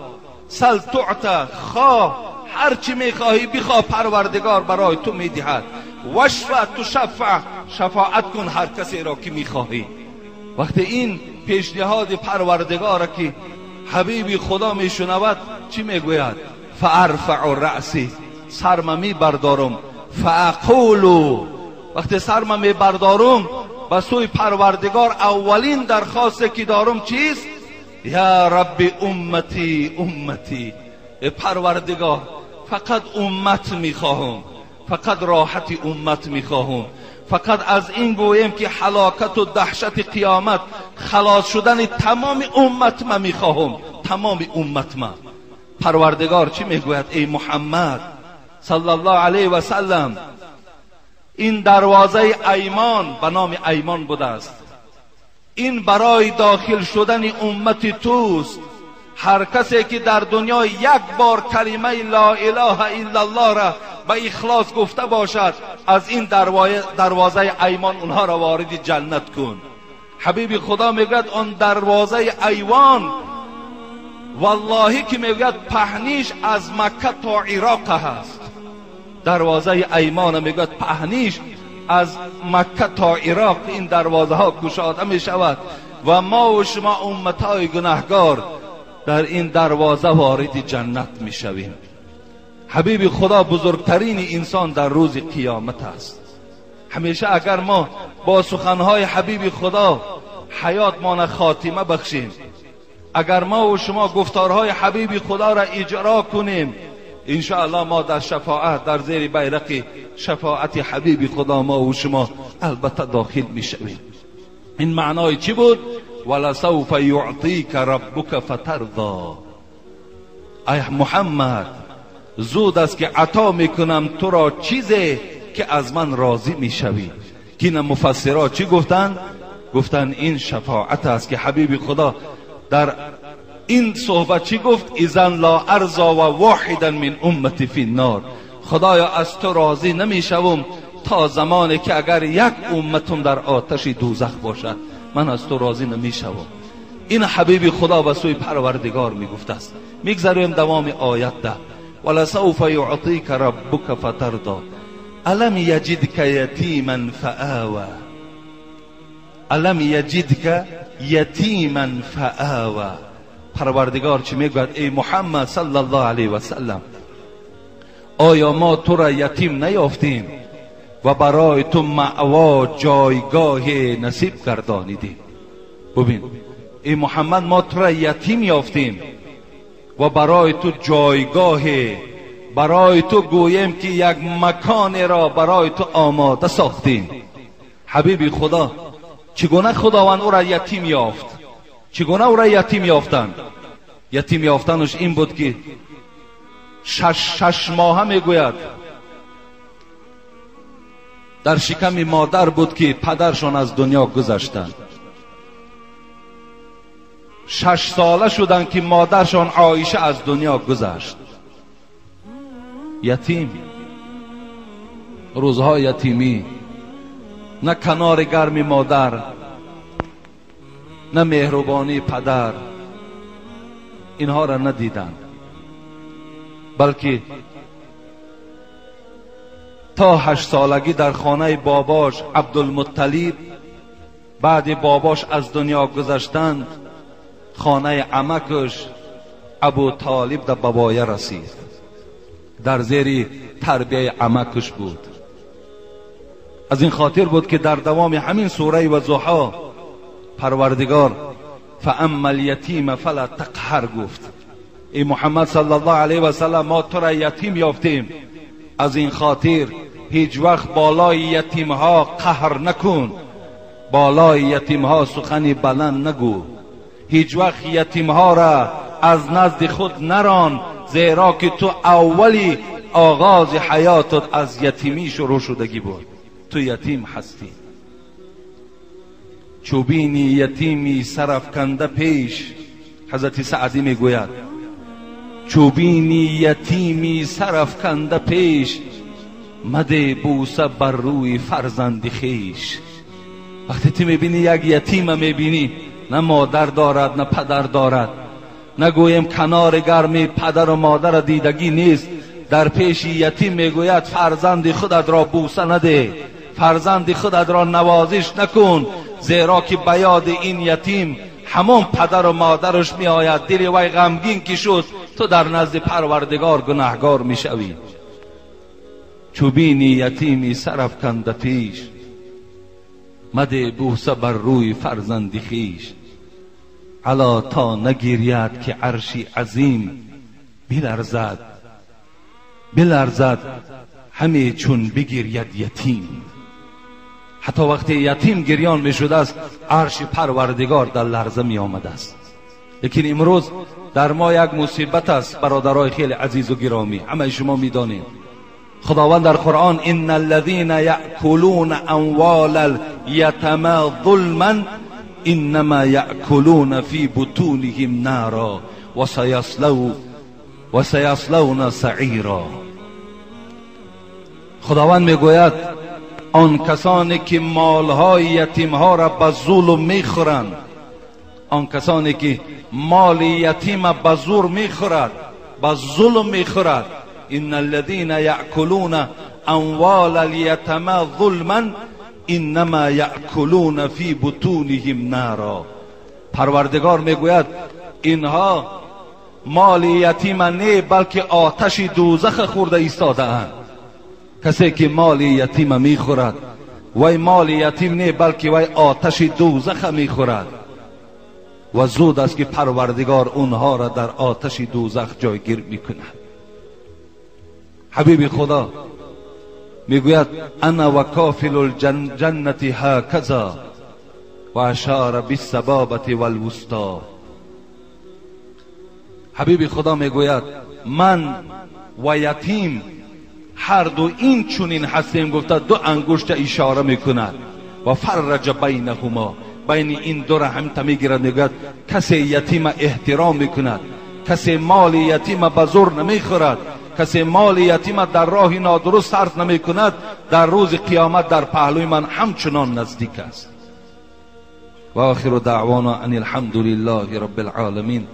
سل تعطى، خواه هر چی میخواهی بخواه، پروردگار برای تو میدهد. واشفع تشفع، شفاعت کن هر کسی را که میخواهی. وقتی این پیشنهاد پروردگار که حبیب خدا میشنود چی میگوید؟ فارفع رأسی، سرم میبردارم. فاقولو، وقتی سرم میبردارم به سوی پروردگار اولین درخواستی که دارم چیست؟ یا رب امتی امتی، پروردگار فقط امت میخواهم، فقط راحت امت میخواهم، فقط از این گویم که هلاکت و دهشت قیامت خلاص شدن تمام امت ما میخواهم، تمام امت ما. پروردگار چی میگوید؟ ای محمد صلی الله علیه و سلم، این دروازه ایمان به نام ایمان بوده است، این برای داخل شدن امت توست. هر کسی که در دنیا یک بار کلمه لا اله الا الله را به اخلاص گفته باشد، از این دروازه ایمان اونها را وارد جنت کن. حبیب خدا میگوید آن دروازه ایوان والله که میگوید پهنیش از مکه تا عراق هست. دروازه ایمان میگوید پهنیش از مکه تا عراق این دروازه ها گشاده می شود و ما و شما امتهای گناهگار در این دروازه وارد جنت می شویم. حبیب خدا بزرگترین انسان در روز قیامت است. همیشه اگر ما با سخنهای حبیب خدا حیات ما خاتمه بخشیم، اگر ما و شما گفتارهای حبیب خدا را اجرا کنیم، انشاءالله ما در شفاعت، در زیر بیرق شفاعت حبیب خدا ما و شما البته داخل می شویم. این معنای چی بود؟ ولسوف یعطیک ربک فترضا. ای محمد زود است که عطا میکنم تو را چیزی که از من راضی میشوی. که این مفسرها چی گفتن؟ گفتن این شفاعت است که حبیب خدا در این صحبت چی گفت؟ اذن لا ارضا و واحدا من امتی فی النار. خدایا از تو راضی نمیشوم تا زمانی که اگر یک امتم در آتش دوزخ باشد، من از تو راضی نمیشوم. این حبیب خدا به سوی پروردگار میگفت است. میگذاریم دوام آیت ده. ولسوف یعطیک ربک فترضی الم یجدک یتیما فآوی الم یجدک یتیما فآوی. پروردگار چی میگوید؟ ای محمد صلی الله علیه و سلم، آیا ما تو را یتیم نیافتیم و برای تو مأوا جایگاه نصیب گردانیدیم؟ ببین ای محمد، ما تو را یتیم یافتیم و برای تو جایگاه، برای تو گویم که یک مکان را برای تو آماده ساختیم. حبیب خدا چگونه خداوند او را یتیم یافت؟ چگونه او را یتیم یافتند؟ یتیم یافتنش این بود که شش ماه میگوید در شکم مادر بود که پدرشان از دنیا گذشتند. 6 ساله شدند که مادرشان عایشه از دنیا گذشت. یتیم، روزهای یتیمی، نه کنار گرم مادر، نه مهربانی پدر، اینها را ندیدند، بلکه تا 8 سالگی در خانه باباش عبدالمطلب، بعد باباش از دنیا گذشتند، خانه عمکش ابو طالب در بابایه رسید، در زیر تربیه عمکش بود. از این خاطر بود که در دوام همین سوره والضحی پروردگار فاما الیتیم فلا تقهر گفت. ای محمد صلی الله علیه و سلم، ما تو را یتیم یافتیم، از این خاطر هیچ وقت بالای یتیم ها قهر نکن، بالای یتیم ها سخنی بلند نگو، هیچ وقت یتیم ها را از نزد خود نران، زیرا که تو اولی آغاز حیاتت از یتیمی شروع شدگی بود. تو یتیم هستی. چوبینی یتیمی سرافکنده پیش، حضرت سعدی میگوید چوبینی یتیمی سرافکنده پیش، مده بوسه بر روی فرزند خویش. وقتی تو میبینی یک یتیم، میبینی نه مادر دارد نه پدر دارد، نگویم کنار گرمی پدر و مادر دیدگی نیست، در پیش یتیم میگوید فرزند خودت را بوسه نده، فرزند خودت را نوازش نکن، زیرا که به یاد این یتیم همون پدر و مادرش می آید، دل وی غمگین که شد، تو در نزد پروردگار گناهگار می شوی. چوبینی یتیمی سرافکنده پیش، مده بوسه بر روی فرزند خویش. الا تا نگیرید که عرشی عظیم بلرزد، بلرزد همه چون بگیرید یتیم. حتی وقتی یتیم گریان می شده است، عرش پروردگار در لرزه می آمده است. لیکن امروز در ما یک مصیبت است برادرای خیلی عزیز و گرامی، همه شما می دانید. خداوند در قرآن ان الذين یأکلون اموال الیتامی ظلما انما یأکلون فی بطونهم نارا و سیصلون سعیرا. خداوند میگوید آن کسانی که مالهای یتیمها را به ظلم میخورند، آن کسانی که مال یتیم به زور میخورد، به ظلم میخورد، ان الذين یأکلون اموال الیتامی ظلما انما یأکلون فی بطونهم نارا. پروردگار میگوید اینها مال یتیم نه بلکه آتش دوزخ خورده ایستاده اند. کسی که مال یتیم میخورد وی مال یتیم نه بلکه وی آتش دوزخ میخورد و زود است که پروردگار اونها را در آتش دوزخ جایگیر میکند. حبیب خدا میگوید انا و کافل الجنت هکذا و اشار بالسبابه والوسطی. حبیب خدا میگوید من و یتیم هر دو این چونین هستیم، گفته دو انگشت اشاره میکند و فرج بینهما، بین این دو را هم میگیرد، میگوید کسی یتیم احترام میکند، کسی مال یتیم به زور نمیخورد، کسی مال یتیم در راه نادرست صرف نمیکند، در روز قیامت در پهلوی من همچنان نزدیک است. و آخر دعوانا ان الحمد لله رب العالمین.